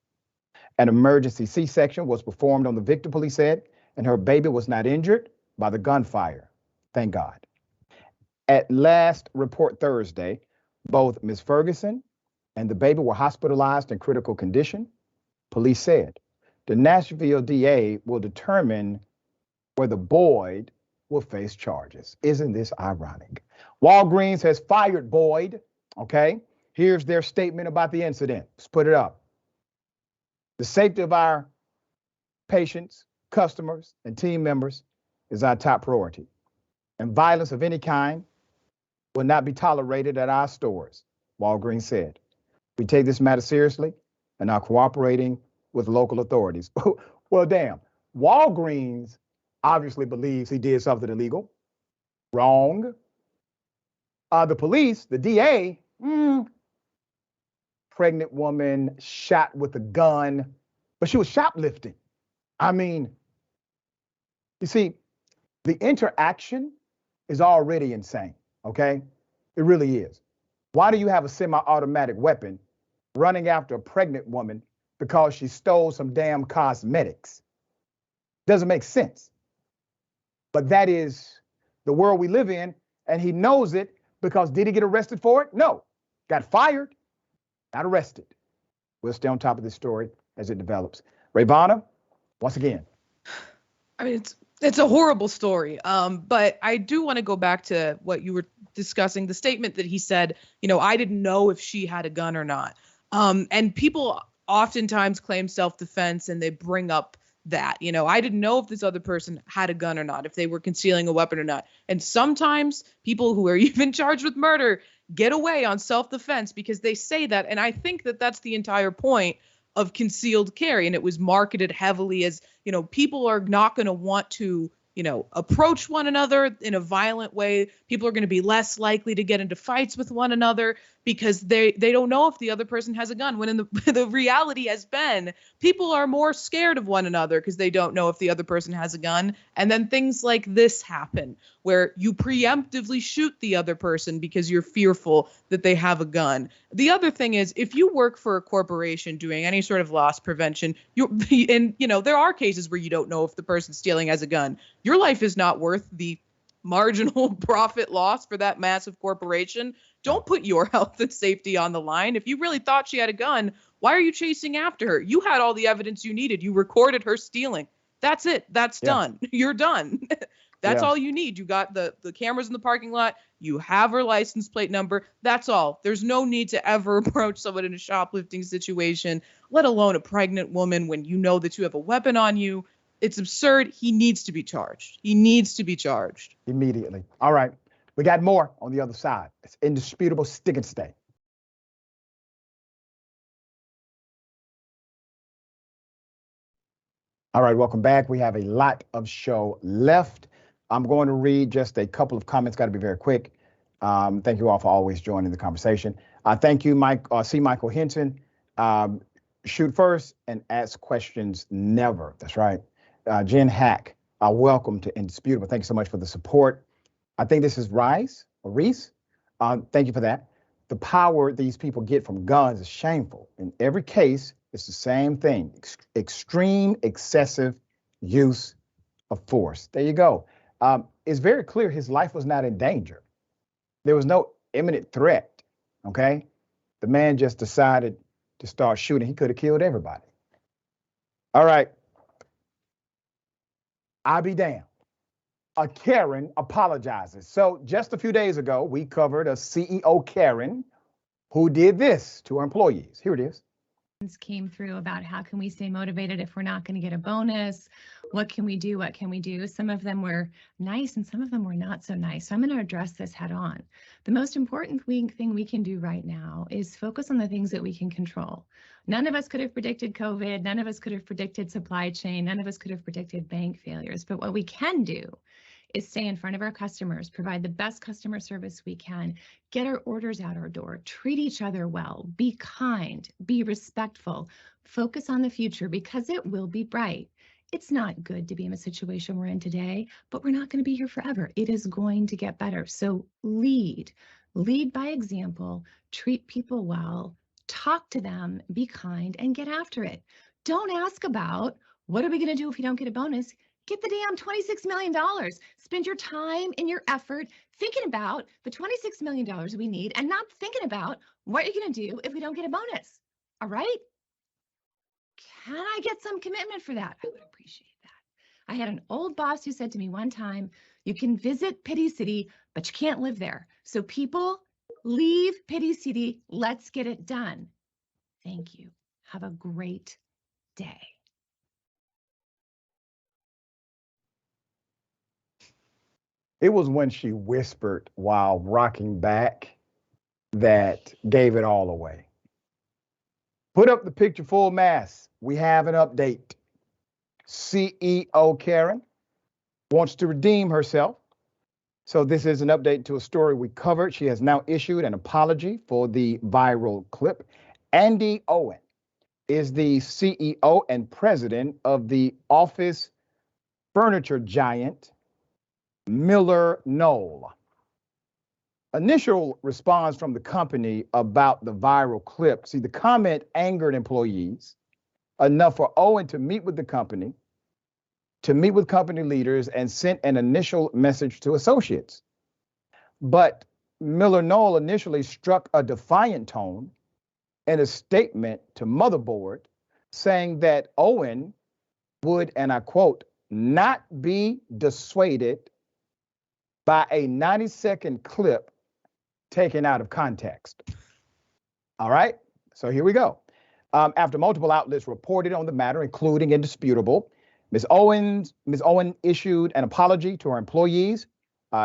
An emergency C-section was performed on the victim, police said, and her baby was not injured by the gunfire. Thank God. At last report Thursday, both Ms. Ferguson and the baby were hospitalized in critical condition. Police said the Nashville DA will determine whether Boyd will face charges. Isn't this ironic? Walgreens has fired Boyd. Okay, here's their statement about the incident. Let's put it up. The safety of our patients, customers, and team members is our top priority. And violence of any kind will not be tolerated at our stores, Walgreens said. We take this matter seriously and are cooperating with local authorities. Well, damn. Walgreens obviously believes he did something illegal. Wrong. The police, the DA, pregnant woman shot with a gun, but she was shoplifting. I mean, you see, the interaction is already insane, okay? It really is. Why do you have a semi-automatic weapon running after a pregnant woman because she stole some damn cosmetics? Doesn't make sense. But that is the world we live in, and he knows it because did he get arrested for it? No. Got fired, not arrested. We'll stay on top of this story as it develops. Rayyvana, once again. I mean, it's a horrible story, but I do want to go back to what you were discussing, the statement that he said, I didn't know if she had a gun or not. And people oftentimes claim self-defense and they bring up that, I didn't know if this other person had a gun or not, if they were concealing a weapon or not. And sometimes people who are even charged with murder get away on self-defense because they say that. And I think that that's the entire point of concealed carry. And it was marketed heavily as, people are not going to want to, approach one another in a violent way. People are going to be less likely to get into fights with one another because they don't know if the other person has a gun. When in the reality has been, people are more scared of one another because they don't know if the other person has a gun. And then things like this happen where you preemptively shoot the other person because you're fearful that they have a gun. The other thing is, if you work for a corporation doing any sort of loss prevention, there are cases where you don't know if the person stealing has a gun. Your life is not worth the marginal profit loss for that massive corporation. Don't put your health and safety on the line. If you really thought she had a gun, why are you chasing after her? You had all the evidence you needed. You recorded her stealing. That's it. That's done. You're done. That's all you need. You got the cameras in the parking lot. You have her license plate number. That's all. There's no need to ever approach someone in a shoplifting situation, let alone a pregnant woman when you know that you have a weapon on you. It's absurd. He needs to be charged. He needs to be charged. Immediately. All right. We got more on the other side. It's indisputable. Stick and stay. All right, welcome back. We have a lot of show left. I'm going to read just a couple of comments. Got to be very quick. Thank you all for always joining the conversation. Thank you, Mike. C. Michael Hinton. Shoot first and ask questions never. That's right. Jen Hack, welcome to Indisputable. Thank you so much for the support. I think this is Reese. Thank you for that. The power these people get from guns is shameful. In every case, it's the same thing. Extreme, excessive use of force. There you go. It's very clear his life was not in danger. There was no imminent threat, okay? The man just decided to start shooting. He could have killed everybody. All right. I'll be damned. A Karen apologizes. So just a few days ago, we covered a CEO Karen who did this to her employees. Here it is. Came through about how can we stay motivated if we're not going to get a bonus? What can we do? What can we do? Some of them were nice and some of them were not so nice. So I'm going to address this head on. The most important thing we can do right now is focus on the things that we can control. None of us could have predicted COVID. None of us could have predicted supply chain. None of us could have predicted bank failures. But what we can do is stay in front of our customers, provide the best customer service we can, get our orders out our door, treat each other well, be kind, be respectful, focus on the future because it will be bright. It's not good to be in the situation we're in today, but we're not going to be here forever. It is going to get better. So lead by example, treat people well, talk to them, be kind, and get after it. Don't ask about what are we going to do if we don't get a bonus? Get the damn $26 million. Spend your time and your effort thinking about the $26 million we need and not thinking about what you're going to do if we don't get a bonus. All right? Can I get some commitment for that? I would appreciate that. I had an old boss who said to me one time, you can visit Pity City, but you can't live there. So people, leave Pity City. Let's get it done. Thank you. Have a great day. It was when she whispered while rocking back that gave it all away. Put up the picture full mass. We have an update. CEO Karen wants to redeem herself. So this is an update to a story we covered. She has now issued an apology for the viral clip. Andy Owen is the CEO and president of the office furniture giant MillerKnoll. Initial response from the company about the viral clip. See, the comment angered employees enough for Owen to meet with the company, to meet with company leaders, and sent an initial message to associates. But MillerKnoll initially struck a defiant tone in a statement to Motherboard, saying that Owen would, and I quote, not be dissuaded by a 90-second clip taken out of context. All right, so here we go. After multiple outlets reported on the matter, including Indisputable, Ms. Owen issued an apology to her employees.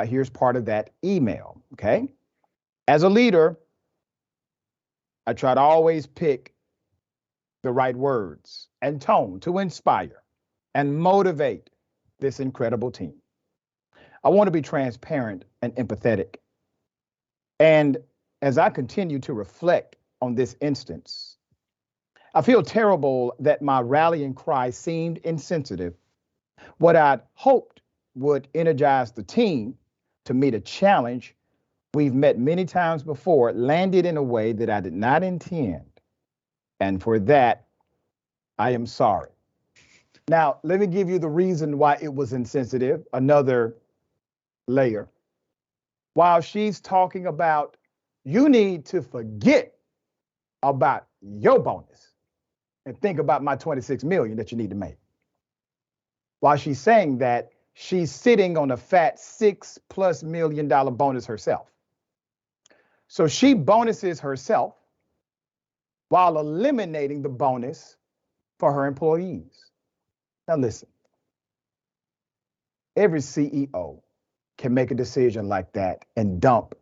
Here's part of that email, okay? As a leader, I try to always pick the right words and tone to inspire and motivate this incredible team. I want to be transparent and empathetic. And as I continue to reflect on this instance, I feel terrible that my rallying cry seemed insensitive. What I'd hoped would energize the team to meet a challenge we've met many times before landed in a way that I did not intend. And for that, I am sorry. Now, let me give you the reason why it was insensitive, another layer. While she's talking about, you need to forget about your bonus and think about my 26 million that you need to make. While she's saying that, she's sitting on a fat $6+ million bonus herself. So she bonuses herself while eliminating the bonus for her employees. Now listen, every CEO can make a decision like that and dump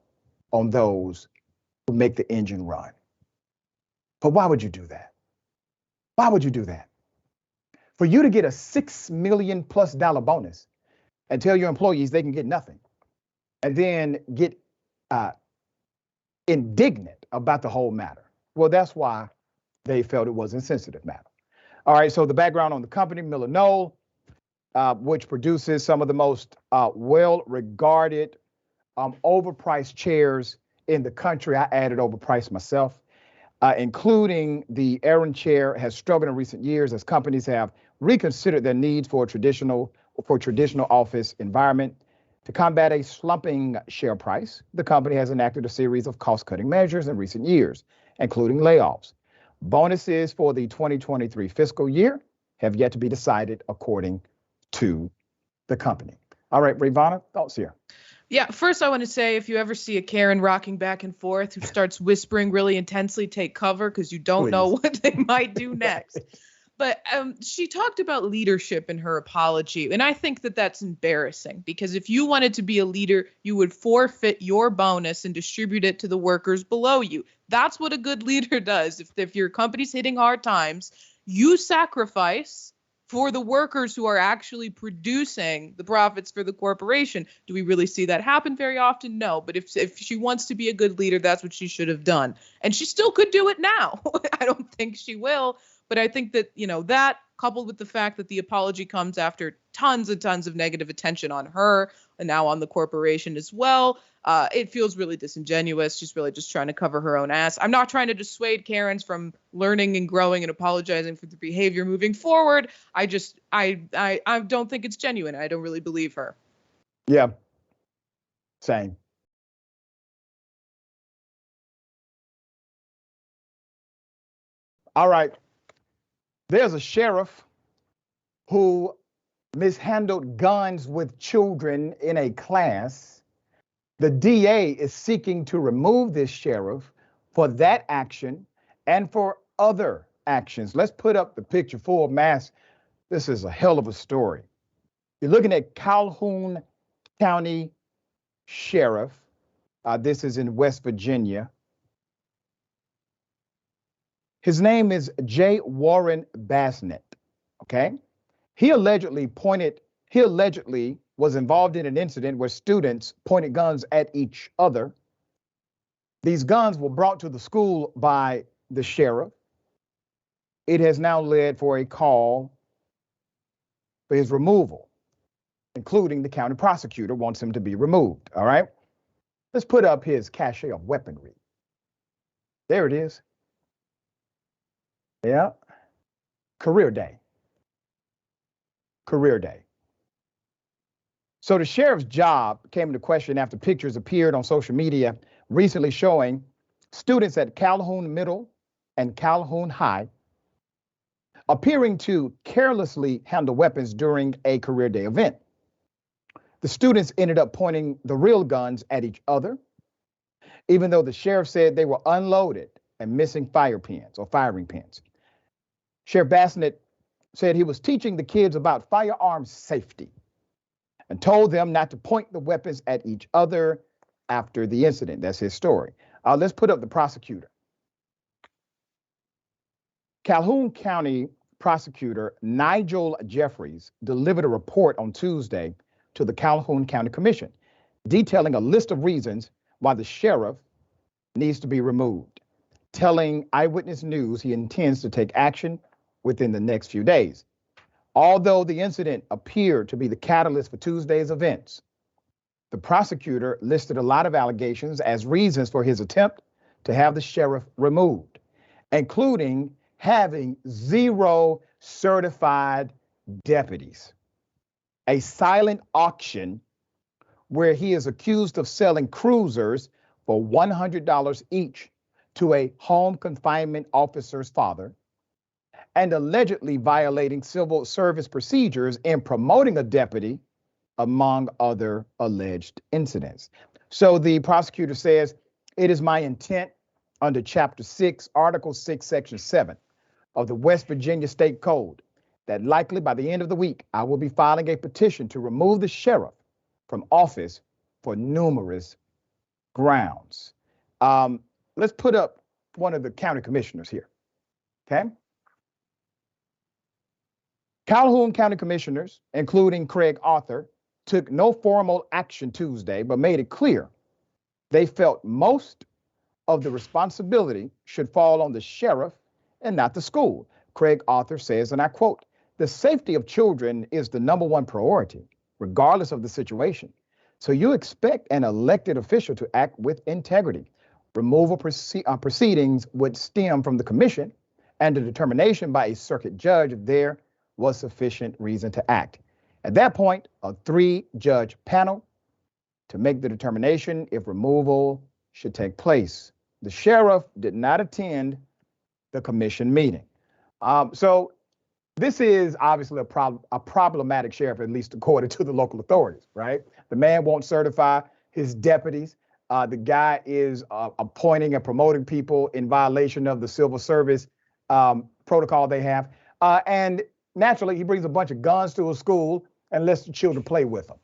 on those who make the engine run. But why would you do that? Why would you do that? For you to get a $6+ million bonus and tell your employees they can get nothing, and then get indignant about the whole matter. Well, that's why they felt it was a sensitive matter. All right, so the background on the company, MillerKnoll, which produces some of the most well-regarded overpriced chairs in the country. I added overpriced myself, including the Aeron chair, has struggled in recent years as companies have reconsidered their needs for traditional office environment. To combat a slumping share price, the company has enacted a series of cost-cutting measures in recent years, including layoffs. Bonuses for the 2023 fiscal year have yet to be decided according to the company. All right, Rayyvana, thoughts here? Yeah, first I want to say if you ever see a Karen rocking back and forth who starts whispering really intensely, take cover because you don't know what they might do next. But she talked about leadership in her apology. And I think that that's embarrassing because if you wanted to be a leader, you would forfeit your bonus and distribute it to the workers below you. That's what a good leader does. If your company's hitting hard times, you sacrifice for the workers who are actually producing the profits for the corporation. Do we really see that happen very often? No. But if she wants to be a good leader, that's what she should have done. And she still could do it now. I don't think she will. But I think that, that coupled with the fact that the apology comes after tons and tons of negative attention on her and now on the corporation as well, it feels really disingenuous. She's really just trying to cover her own ass. I'm not trying to dissuade Karens from learning and growing and apologizing for the behavior moving forward. I don't think it's genuine. I don't really believe her. Yeah, same. All right. There's a sheriff who mishandled guns with children in a class. The DA is seeking to remove this sheriff for that action and for other actions. Let's put up the picture full mass. This is a hell of a story. You're looking at Calhoun County Sheriff. This is in West Virginia. His name is J. Warren Bassnett, okay? He allegedly was involved in an incident where students pointed guns at each other. These guns were brought to the school by the sheriff. It has now led for a call for his removal, including the county prosecutor wants him to be removed, all right? Let's put up his cache of weaponry. There it is. Yeah. Career day. Career day. So the sheriff's job came into question after pictures appeared on social media recently showing students at Calhoun Middle and Calhoun High appearing to carelessly handle weapons during a career day event. The students ended up pointing the real guns at each other, even though the sheriff said they were unloaded and missing firing pins. Sheriff Bassnett said he was teaching the kids about firearms safety and told them not to point the weapons at each other after the incident. That's his story. Let's put up the prosecutor. Calhoun County Prosecutor Nigel Jeffries delivered a report on Tuesday to the Calhoun County Commission, detailing a list of reasons why the sheriff needs to be removed, telling Eyewitness News he intends to take action within the next few days. Although the incident appeared to be the catalyst for Tuesday's events, the prosecutor listed a lot of allegations as reasons for his attempt to have the sheriff removed, including having 0 certified deputies, a silent auction where he is accused of selling cruisers for $100 each to a home confinement officer's father, and allegedly violating civil service procedures in promoting a deputy, among other alleged incidents. So the prosecutor says, it is my intent under Chapter 6, Article 6, Section 7 of the West Virginia State Code that likely by the end of the week, I will be filing a petition to remove the sheriff from office for numerous grounds. Let's put up one of the county commissioners here, okay? Calhoun County commissioners, including Craig Arthur, took no formal action Tuesday, but made it clear they felt most of the responsibility should fall on the sheriff and not the school. Craig Arthur says, and I quote, "The safety of children is the #1 priority, regardless of the situation. So you expect an elected official to act with integrity. Removal proceedings would stem from the commission and a determination by a circuit judge if there was sufficient reason to act. At that point, a 3-judge panel to make the determination if removal should take place." The sheriff did not attend the commission meeting. So This is obviously a problematic sheriff, at least according to the local authorities, right? The man won't certify his deputies. The guy is appointing and promoting people in violation of the civil service protocol they have. And naturally, he brings a bunch of guns to a school and lets the children play with them.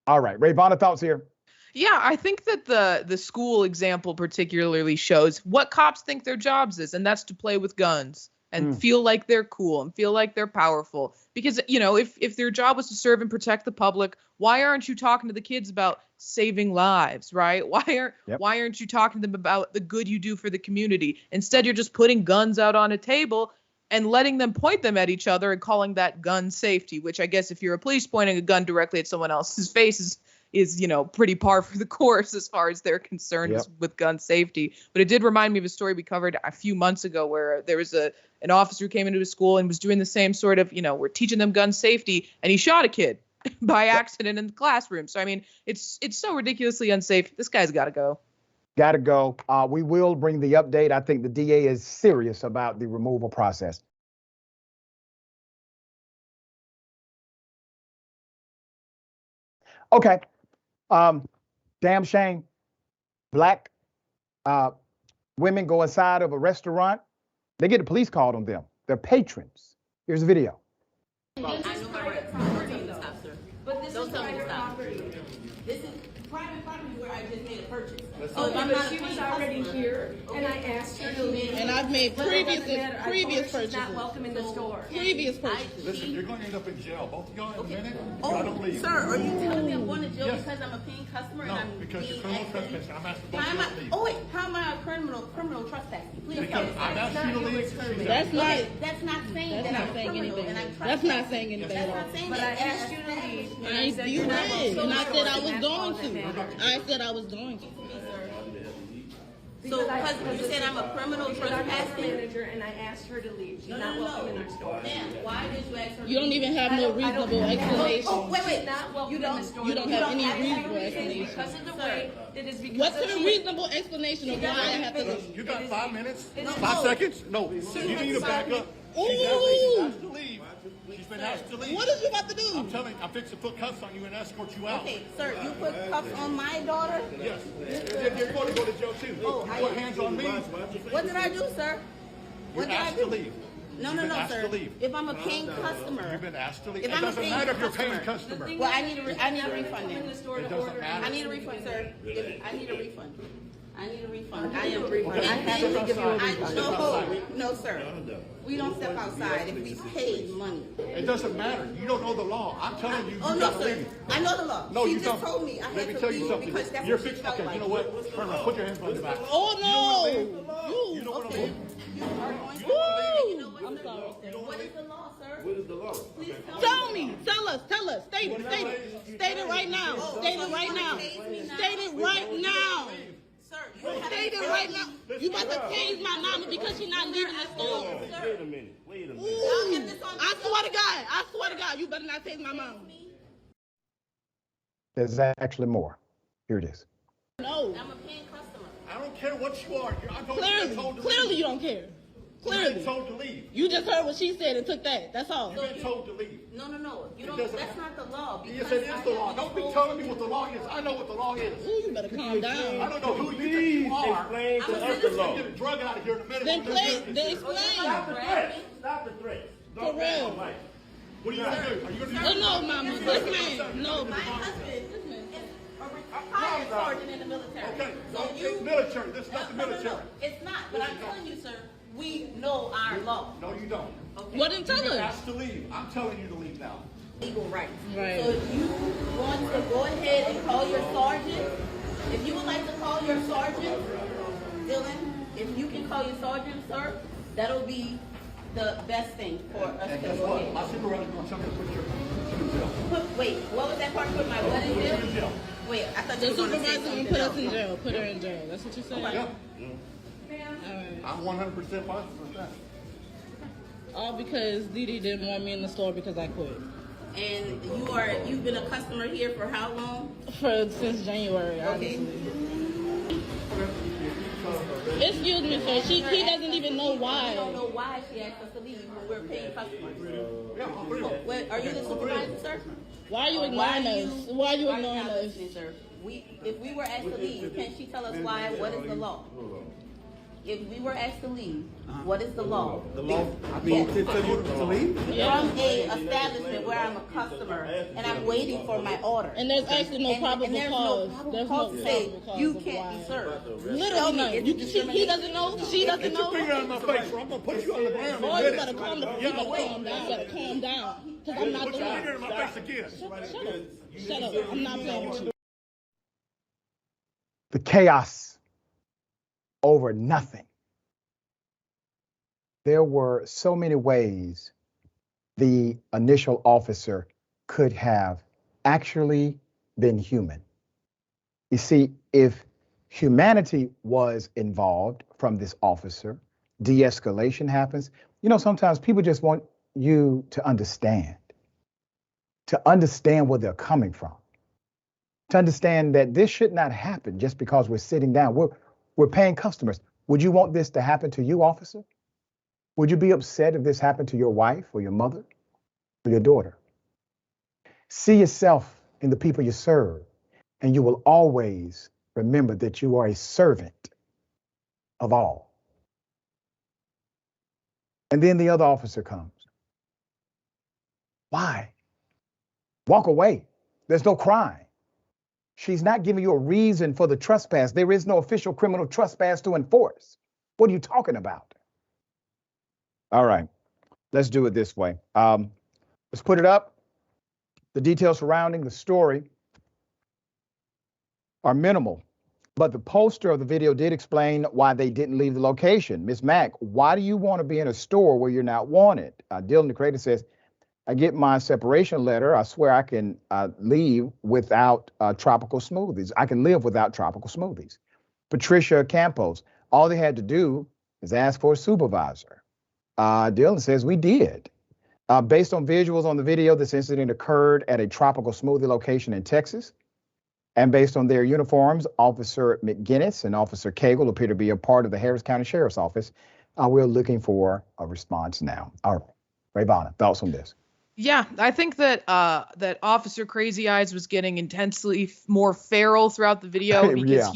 All right, Rayyvana, thoughts here? Yeah, I think that the school example particularly shows what cops think their jobs is, and that's to play with guns and feel like they're cool and feel like they're powerful. Because, you know, if their job was to serve and protect the public, why aren't you talking to the kids about saving lives, right? Why aren't you talking to them about the good you do for the community? Instead, you're just putting guns out on a table and letting them point them at each other and calling that gun safety, which I guess if you're a police pointing a gun directly at someone else's face is, you know, pretty par for the course as far as they're concerned with gun safety. But it did remind me of a story we covered a few months ago where there was an officer who came into a school and was doing the same sort of, you know, we're teaching them gun safety, and he shot a kid by accident in the classroom. So, I mean, it's so ridiculously unsafe. This guy's got to go. Got to go. We will bring the update. I think the DA is serious about the removal process. Okay. Damn shame. Black women go inside of a restaurant. They get a police called on them. They're patrons. Here's a video. I know my right. Don't tell me to stop, sir. But this is private property. This is private property where I just made a purchase. So if I'm not she was already here, and I asked her to leave. And I've made previous purchases. Not welcome in the store. Previous purchases. Listen, you're going to end up in jail. Both of y'all in a minute. Oh, don't leave. Sir, are you telling me I'm going to jail because I'm a paying customer and I'm because you're criminal trespassing. I'm asking both of y'all to leave. Oh wait, how am I a criminal trespassing? Please because I'm asking you to leave. That's not saying that I'm a criminal and I'm trespassing. That's not saying anything. That's not saying that. But I asked you to leave. You did, and I said I was going to. I said I was going to. So, because you said I'm a criminal trespassing manager, and I asked her to leave. She's not welcome in our store. Ma'am, why did you ask her? You don't even have no reasonable explanation. Oh, wait. Not welcome in the store. You don't have any reasonable explanation. Because of the way it is. Because what's the reasonable explanation of why I have to leave? You got 5 minutes? 5 seconds? No. You need to back up. She's asked to leave. She's been asked to leave. What is you about to do? I'm telling you, I'm fixing to put cuffs on you and escort you out. Okay, sir, you put cuffs on my daughter? Yes. You're going to go to jail too. Oh, put hands on me. What did I do, sir? What did I do? To leave. No, sir. If I'm a paying customer. You've been asked to leave. It doesn't matter if you're a paying customer. Well, I need a refund then. It doesn't matter. I need a refund, sir. I need a refund. I need a refund. I am refund. I have to give you a refund. No, sir. We don't step outside if we paid money. It doesn't matter. You don't know the law. I'm telling you. Oh, no, sir. I know the law. No, you just told me I had to leave because that's what she felt like. You know what? Turn around. Put your hands on your back. Oh, no. You don't want to leave? You are going to leave. I'm sorry. What is the law, sir? What is the law? Please tell me. Tell us. State it right now. State it right now. State it right now. State it right now. You about to change my mama because she's not leaving the store. Wait a minute. I swear to God, you better not take my mama. There's actually more. Here it is. No. I'm a paying customer. I don't care what you are. Clearly you don't care. Clearly. You've been told to leave. You just heard what she said and took that. That's all. You've been told to leave. No. You don't. That's not the law. Yes, it is the law. Don't be telling me what the law is. I know what the law is. Ooh, you better calm down. I don't know who you think you are. Explain to us the law. Get a drug out of here in a minute. Then explain. Stop the threats. For real. What are you going to do? Are you going to do? No, mama. This man. No. My husband is a retired sergeant in the military. Okay. So it's military. This is not the military. No. It's not. But I'm telling you, sir. We know our law. No, you don't. Okay. Well, then tell us. You've been asked to leave. I'm telling you to leave now. Legal rights. Right. So if you want to go ahead and call your sergeant, if you would like to call your sergeant, Dylan, if you can call your sergeant, sir, that'll be the best thing for us to go ahead. My supervisor's going to tell me to put you in jail. Wait, what was that part? Put my what in jail? Wait, I thought you were going to say something. Put us in jail. Put her in jail. That's what you said? Yeah. I'm 100% positive with that. All because Didi didn't want me in the store because I quit. And you've been a customer here for how long? Since January, obviously. Excuse me, sir. He doesn't even know why. We don't know why she asked us to leave when we're paying customers. Wait, are you the supervisor, sir? Why are you ignoring us? Why are you ignoring us? Sir? If we were asked to leave, can she tell us why? What is the law? If we were asked to leave, what is the law? The law, I mean, to tell you to leave? From a establishment where I'm a customer and I'm waiting for my order. And there's actually no probable cause. There's no probable cause to say you can't be served. Literally none. He doesn't know. She doesn't know. Get your finger out of my face, or I'm gonna put you on the ground. Boy, you better calm down. You better calm down. Because I'm not Put the your one. finger in my face again. Shut up. I'm not playing with you. The chaos over nothing. There were so many ways the initial officer could have actually been human. You see, if humanity was involved from this officer, de-escalation happens. You know, sometimes people just want you to understand where they're coming from, to understand that this should not happen just because we're sitting down. We're paying customers. Would you want this to happen to you, officer? Would you be upset if this happened to your wife or your mother or your daughter? See yourself in the people you serve, and you will always remember that you are a servant of all. And then the other officer comes. Why? Walk away. There's no crime. She's not giving you a reason for the trespass. There is no official criminal trespass to enforce. What are you talking about? All right, let's do it this way. Let's put it up. The details surrounding the story are minimal, but the poster of the video did explain why they didn't leave the location. Ms. Mack, why do you want to be in a store where you're not wanted? Dylan, the creator, says, I get my separation letter. I swear I can leave without tropical smoothies. I can live without tropical smoothies. Patricia Campos, all they had to do is ask for a supervisor. Dylan says we did. Based on visuals on the video, this incident occurred at a tropical smoothie location in Texas. And based on their uniforms, Officer McGinnis and Officer Cagle appear to be a part of the Harris County Sheriff's Office. We're looking for a response now. All right, Rayyvana, thoughts on this? Yeah, I think that that Officer Crazy Eyes was getting intensely more feral throughout the video because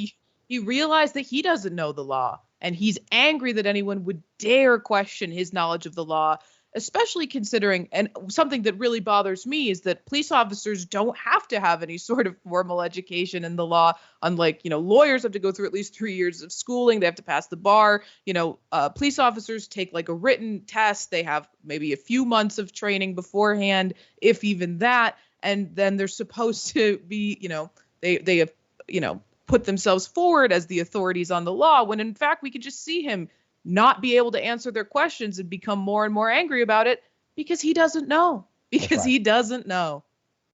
he realized that he doesn't know the law. And he's angry that anyone would dare question his knowledge of the law, especially considering, and something that really bothers me is that police officers don't have to have any sort of formal education in the law. Unlike, lawyers have to go through at least 3 years of schooling. They have to pass the bar. Police officers take like a written test. They have maybe a few months of training beforehand, if even that. And then they're supposed to be, they have, put themselves forward as the authorities on the law, when in fact we could just see him not be able to answer their questions and become more and more angry about it because he doesn't know. He doesn't know.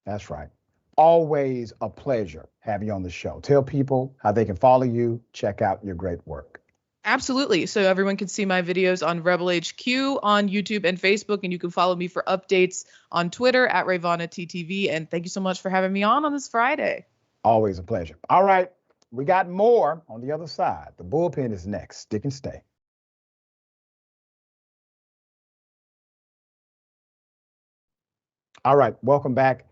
That's right. Always a pleasure having you on the show. Tell people how they can follow you, check out your great work. Absolutely. So everyone can see my videos on Rebel HQ on YouTube and Facebook, and you can follow me for updates on Twitter at Rayyvana TTV. And thank you so much for having me on this Friday. Always a pleasure. All right. We got more on the other side. The bullpen is next. Stick and stay. All right, welcome back.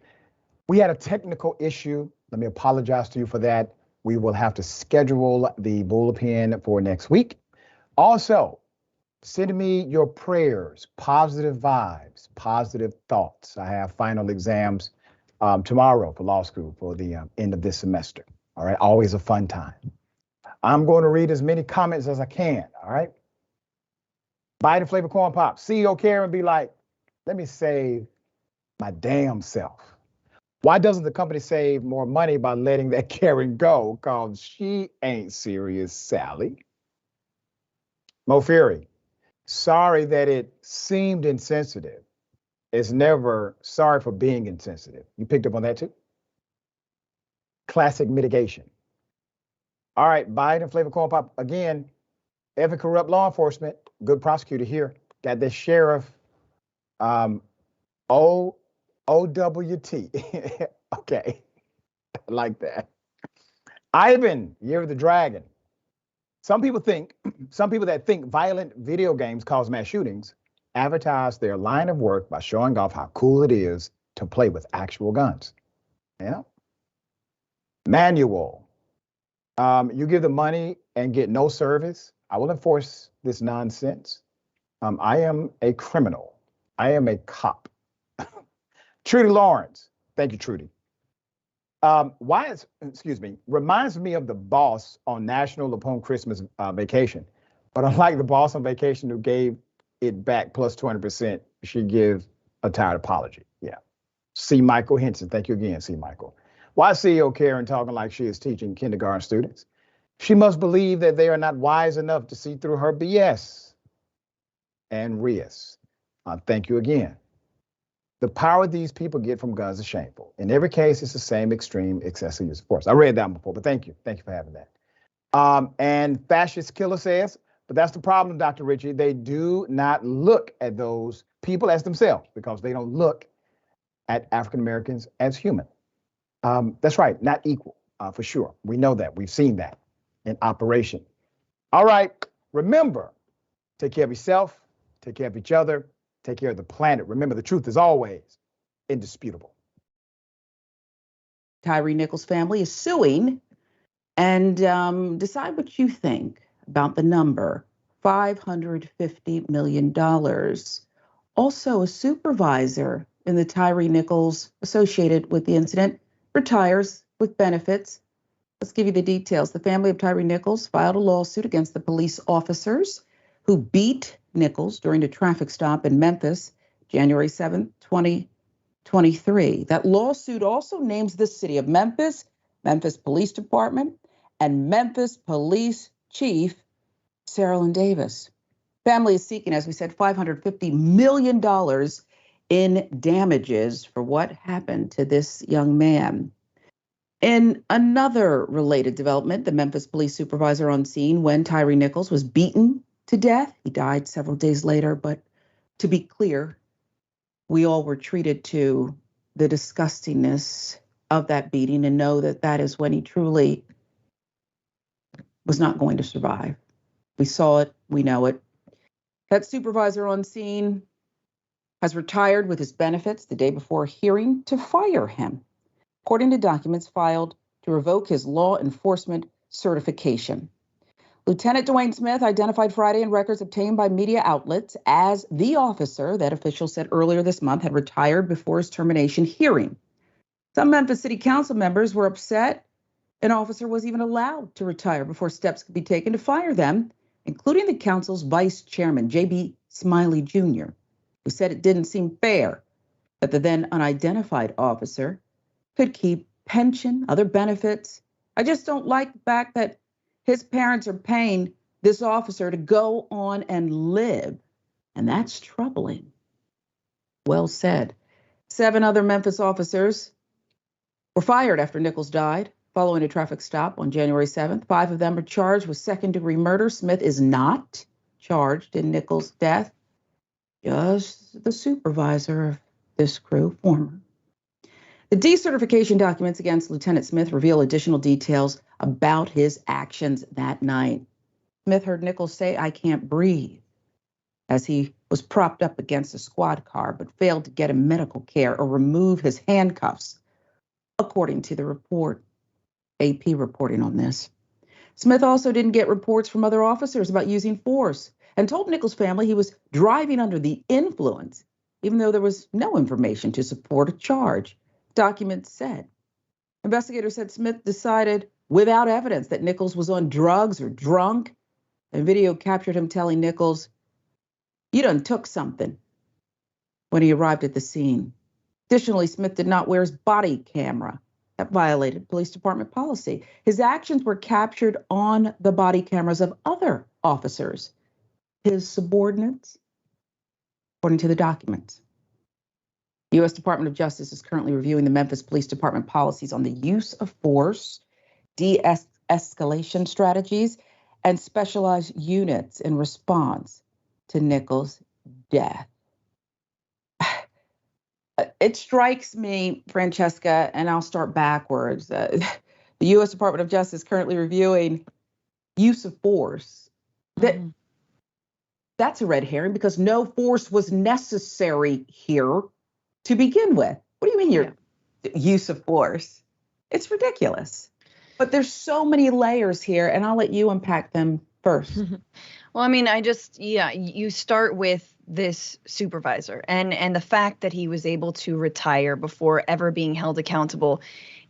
We had a technical issue. Let me apologize to you for that. We will have to schedule the bullpen for next week. Also, send me your prayers, positive vibes, positive thoughts. I have final exams tomorrow for law school for the end of this semester. All right, always a fun time. I'm going to read as many comments as I can. All right. Biden flavor corn pop. CEO Karen be like, let me save my damn self. Why doesn't the company save more money by letting that Karen go? Cause she ain't serious, Sally. Mo Fury, sorry that it seemed insensitive. It's never sorry for being insensitive. You picked up on that too? Classic mitigation. All right, Biden flavor corn pop again. Ever corrupt law enforcement. Good prosecutor here. Got this sheriff. OWT. Okay, I like that. Ivan, Year of the Dragon. Some people that think violent video games cause mass shootings advertise their line of work by showing off how cool it is to play with actual guns. Yeah. Manual. You give the money and get no service. I will enforce this nonsense. I am a criminal. I am a cop. Trudy Lawrence. Thank you, Trudy. Reminds me of the boss on National Lampoon Christmas Vacation. But unlike the boss on vacation who gave it back plus 20%, she gives a tired apology. Yeah. C. Michael Henson. Thank you again, C. Michael. Why is CEO Karen talking like she is teaching kindergarten students? She must believe that they are not wise enough to see through her BS. And Rias. Thank you again. The power these people get from guns is shameful. In every case, it's the same extreme excessive use of force. I read that before, but thank you. Thank you for having that. And Fascist Killer says, but that's the problem, Dr. Richey. They do not look at those people as themselves because they don't look at African Americans as human. That's right, not equal, for sure. We know that. We've seen that in operation. All right, remember, take care of yourself, take care of each other, take care of the planet. Remember, the truth is always indisputable. Tyre Nichols' family is suing, and decide what you think about the number, $550 million. Also, a supervisor in the Tyre Nichols associated with the incident retires with benefits. Let's give you the details. The family of Tyre Nichols filed a lawsuit against the police officers who beat Nichols during a traffic stop in Memphis, January 7th, 2023. That lawsuit also names the city of Memphis, Memphis Police Department, and Memphis Police Chief Saralyn Davis. Family is seeking, as we said, $550 million in damages for what happened to this young man. In another related development, the Memphis police supervisor on scene when Tyre Nichols was beaten to death. He died several days later, but to be clear, we all were treated to the disgustingness of that beating and know that that is when he truly was not going to survive. We saw it, we know it. That supervisor on scene has retired with his benefits the day before a hearing to fire him, according to documents filed to revoke his law enforcement certification. Lieutenant Dwayne Smith identified Friday in records obtained by media outlets as the officer that officials said earlier this month had retired before his termination hearing. Some Memphis City Council members were upset an officer was even allowed to retire before steps could be taken to fire them, including the council's vice chairman, J.B. Smiley Jr., who said it didn't seem fair that the then unidentified officer could keep pension, other benefits. I just don't like the fact that his parents are paying this officer to go on and live, and that's troubling. Well said. 7 other Memphis officers were fired after Nichols died following a traffic stop on January 7th. 5 of them are charged with second-degree murder. Smith is not charged in Nichols' death, just the supervisor of this crew, former. The decertification documents against Lieutenant Smith reveal additional details about his actions that night. Smith heard Nichols say, "I can't breathe," as he was propped up against a squad car, but failed to get him medical care or remove his handcuffs, according to the report. AP reporting on this. Smith also didn't get reports from other officers about using force and told Nichols' family he was driving under the influence, even though there was no information to support a charge. Documents said. Investigators said Smith decided without evidence that Nichols was on drugs or drunk, and video captured him telling Nichols, "You done took something," when he arrived at the scene. Additionally, Smith did not wear his body camera. That violated police department policy. His actions were captured on the body cameras of other officers, his subordinates, according to the documents. The U.S. Department of Justice is currently reviewing the Memphis Police Department policies on the use of force, de-escalation strategies, and specialized units in response to Nichols' death. It strikes me, Francesca, and I'll start backwards. The U.S. Department of Justice is currently reviewing use of force, that's a red herring because no force was necessary here to begin with. What do you mean your use of force? It's ridiculous. But there's so many layers here, and I'll let you unpack them first. Well, I mean, you start with this supervisor and the fact that he was able to retire before ever being held accountable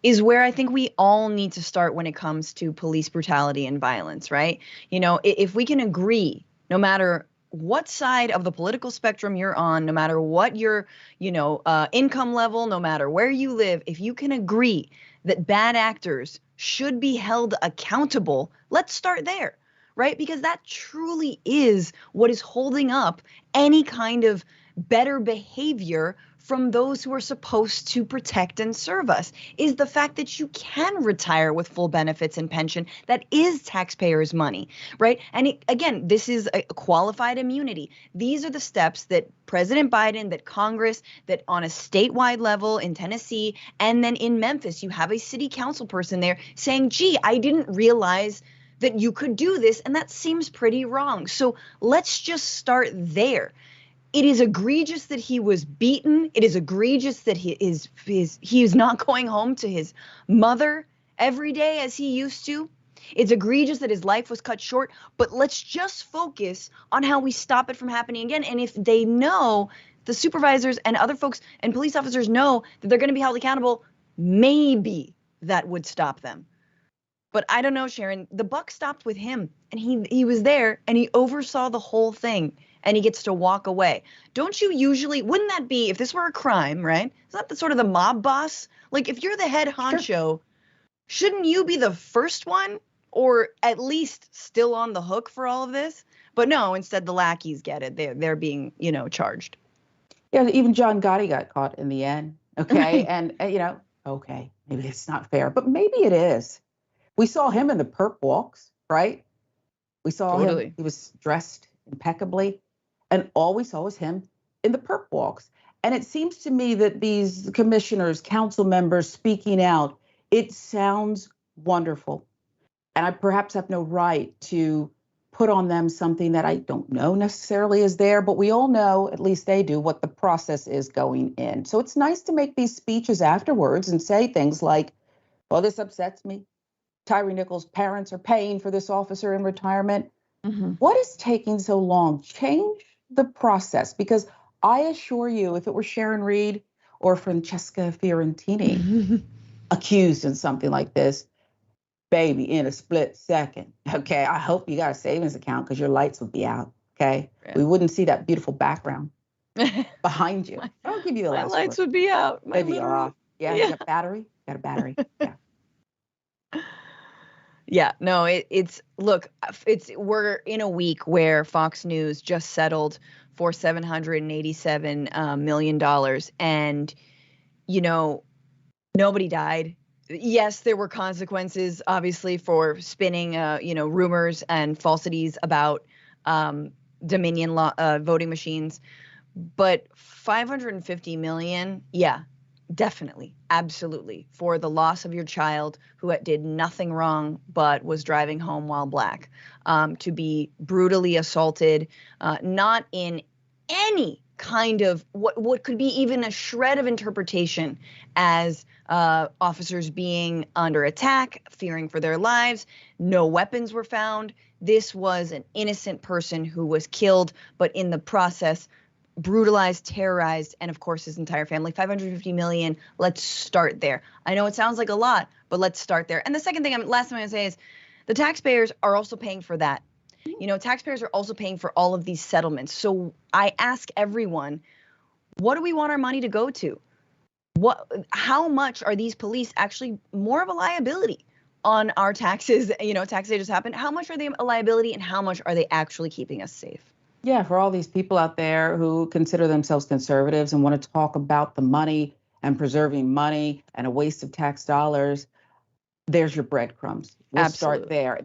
is where I think we all need to start when it comes to police brutality and violence, right? You know, if we can agree, no matter what side of the political spectrum you're on, no matter what your, income level, no matter where you live, if you can agree that bad actors should be held accountable, let's start there, right? Because that truly is what is holding up any kind of better behavior from those who are supposed to protect and serve us, is the fact that you can retire with full benefits and pension. That is taxpayers' money, right? And again, this is a qualified immunity. These are the steps that President Biden, that Congress, that on a statewide level in Tennessee, and then in Memphis, you have a city council person there saying, gee, I didn't realize that you could do this, and that seems pretty wrong. So let's just start there. It is egregious that he was beaten. It is egregious that he is not going home to his mother every day as he used to. It's egregious that his life was cut short, but let's just focus on how we stop it from happening again. And if they know, the supervisors and other folks and police officers know that they're going to be held accountable, maybe that would stop them. But I don't know, Sharon, the buck stopped with him, and he was there and he oversaw the whole thing. And he gets to walk away. Don't you usually, wouldn't that be, if this were a crime, right? Is that the sort of the mob boss? Like, if you're the head honcho, shouldn't you be the first one? Or at least still on the hook for all of this? But no, instead the lackeys get it. They're being, charged. Yeah, even John Gotti got caught in the end. Okay. And, okay, maybe it's not fair, but maybe it is. We saw him in the perp walks, right? We saw him, he was dressed impeccably. And all we saw was him in the perp walks. And it seems to me that these commissioners, council members speaking out, it sounds wonderful. And I perhaps have no right to put on them something that I don't know necessarily is there, but we all know, at least they do, what the process is going in. So it's nice to make these speeches afterwards and say things like, well, this upsets me. Tyree Nichols' parents are paying for this officer in retirement. What is taking so long? Change the process, because I assure you, if it were Sharon Reed or Francesca Fiorentini accused in something like this, baby, in a split second, okay, I hope you got a savings account because your lights would be out, okay? Yeah. We wouldn't see that beautiful background behind you. I'll give you the last My lights word. would be out. Maybe off. Yeah, you got a battery? Got a battery, yeah. Yeah, no, we're in a week where Fox News just settled for $787 million. And, nobody died. Yes, there were consequences, obviously, for spinning, rumors and falsities about Dominion voting machines. But $550 million, yeah. Definitely, absolutely, for the loss of your child who did nothing wrong but was driving home while black, to be brutally assaulted, not in any kind of what could be even a shred of interpretation as officers being under attack, fearing for their lives. No weapons were found. This was an innocent person who was killed, but in the process brutalized, terrorized, and of course his entire family. $550 million. Let's start there. I know it sounds like a lot, but let's start there. And the second thing, last thing I'm going to say is the taxpayers are also paying for that. Taxpayers are also paying for all of these settlements. So I ask everyone, what do we want our money to go to? How much are these police actually more of a liability on our taxes? Taxes happen. How much are they a liability, and how much are they actually keeping us safe? Yeah, for all these people out there who consider themselves conservatives and want to talk about the money and preserving money and a waste of tax dollars, there's your breadcrumbs. We'll start there.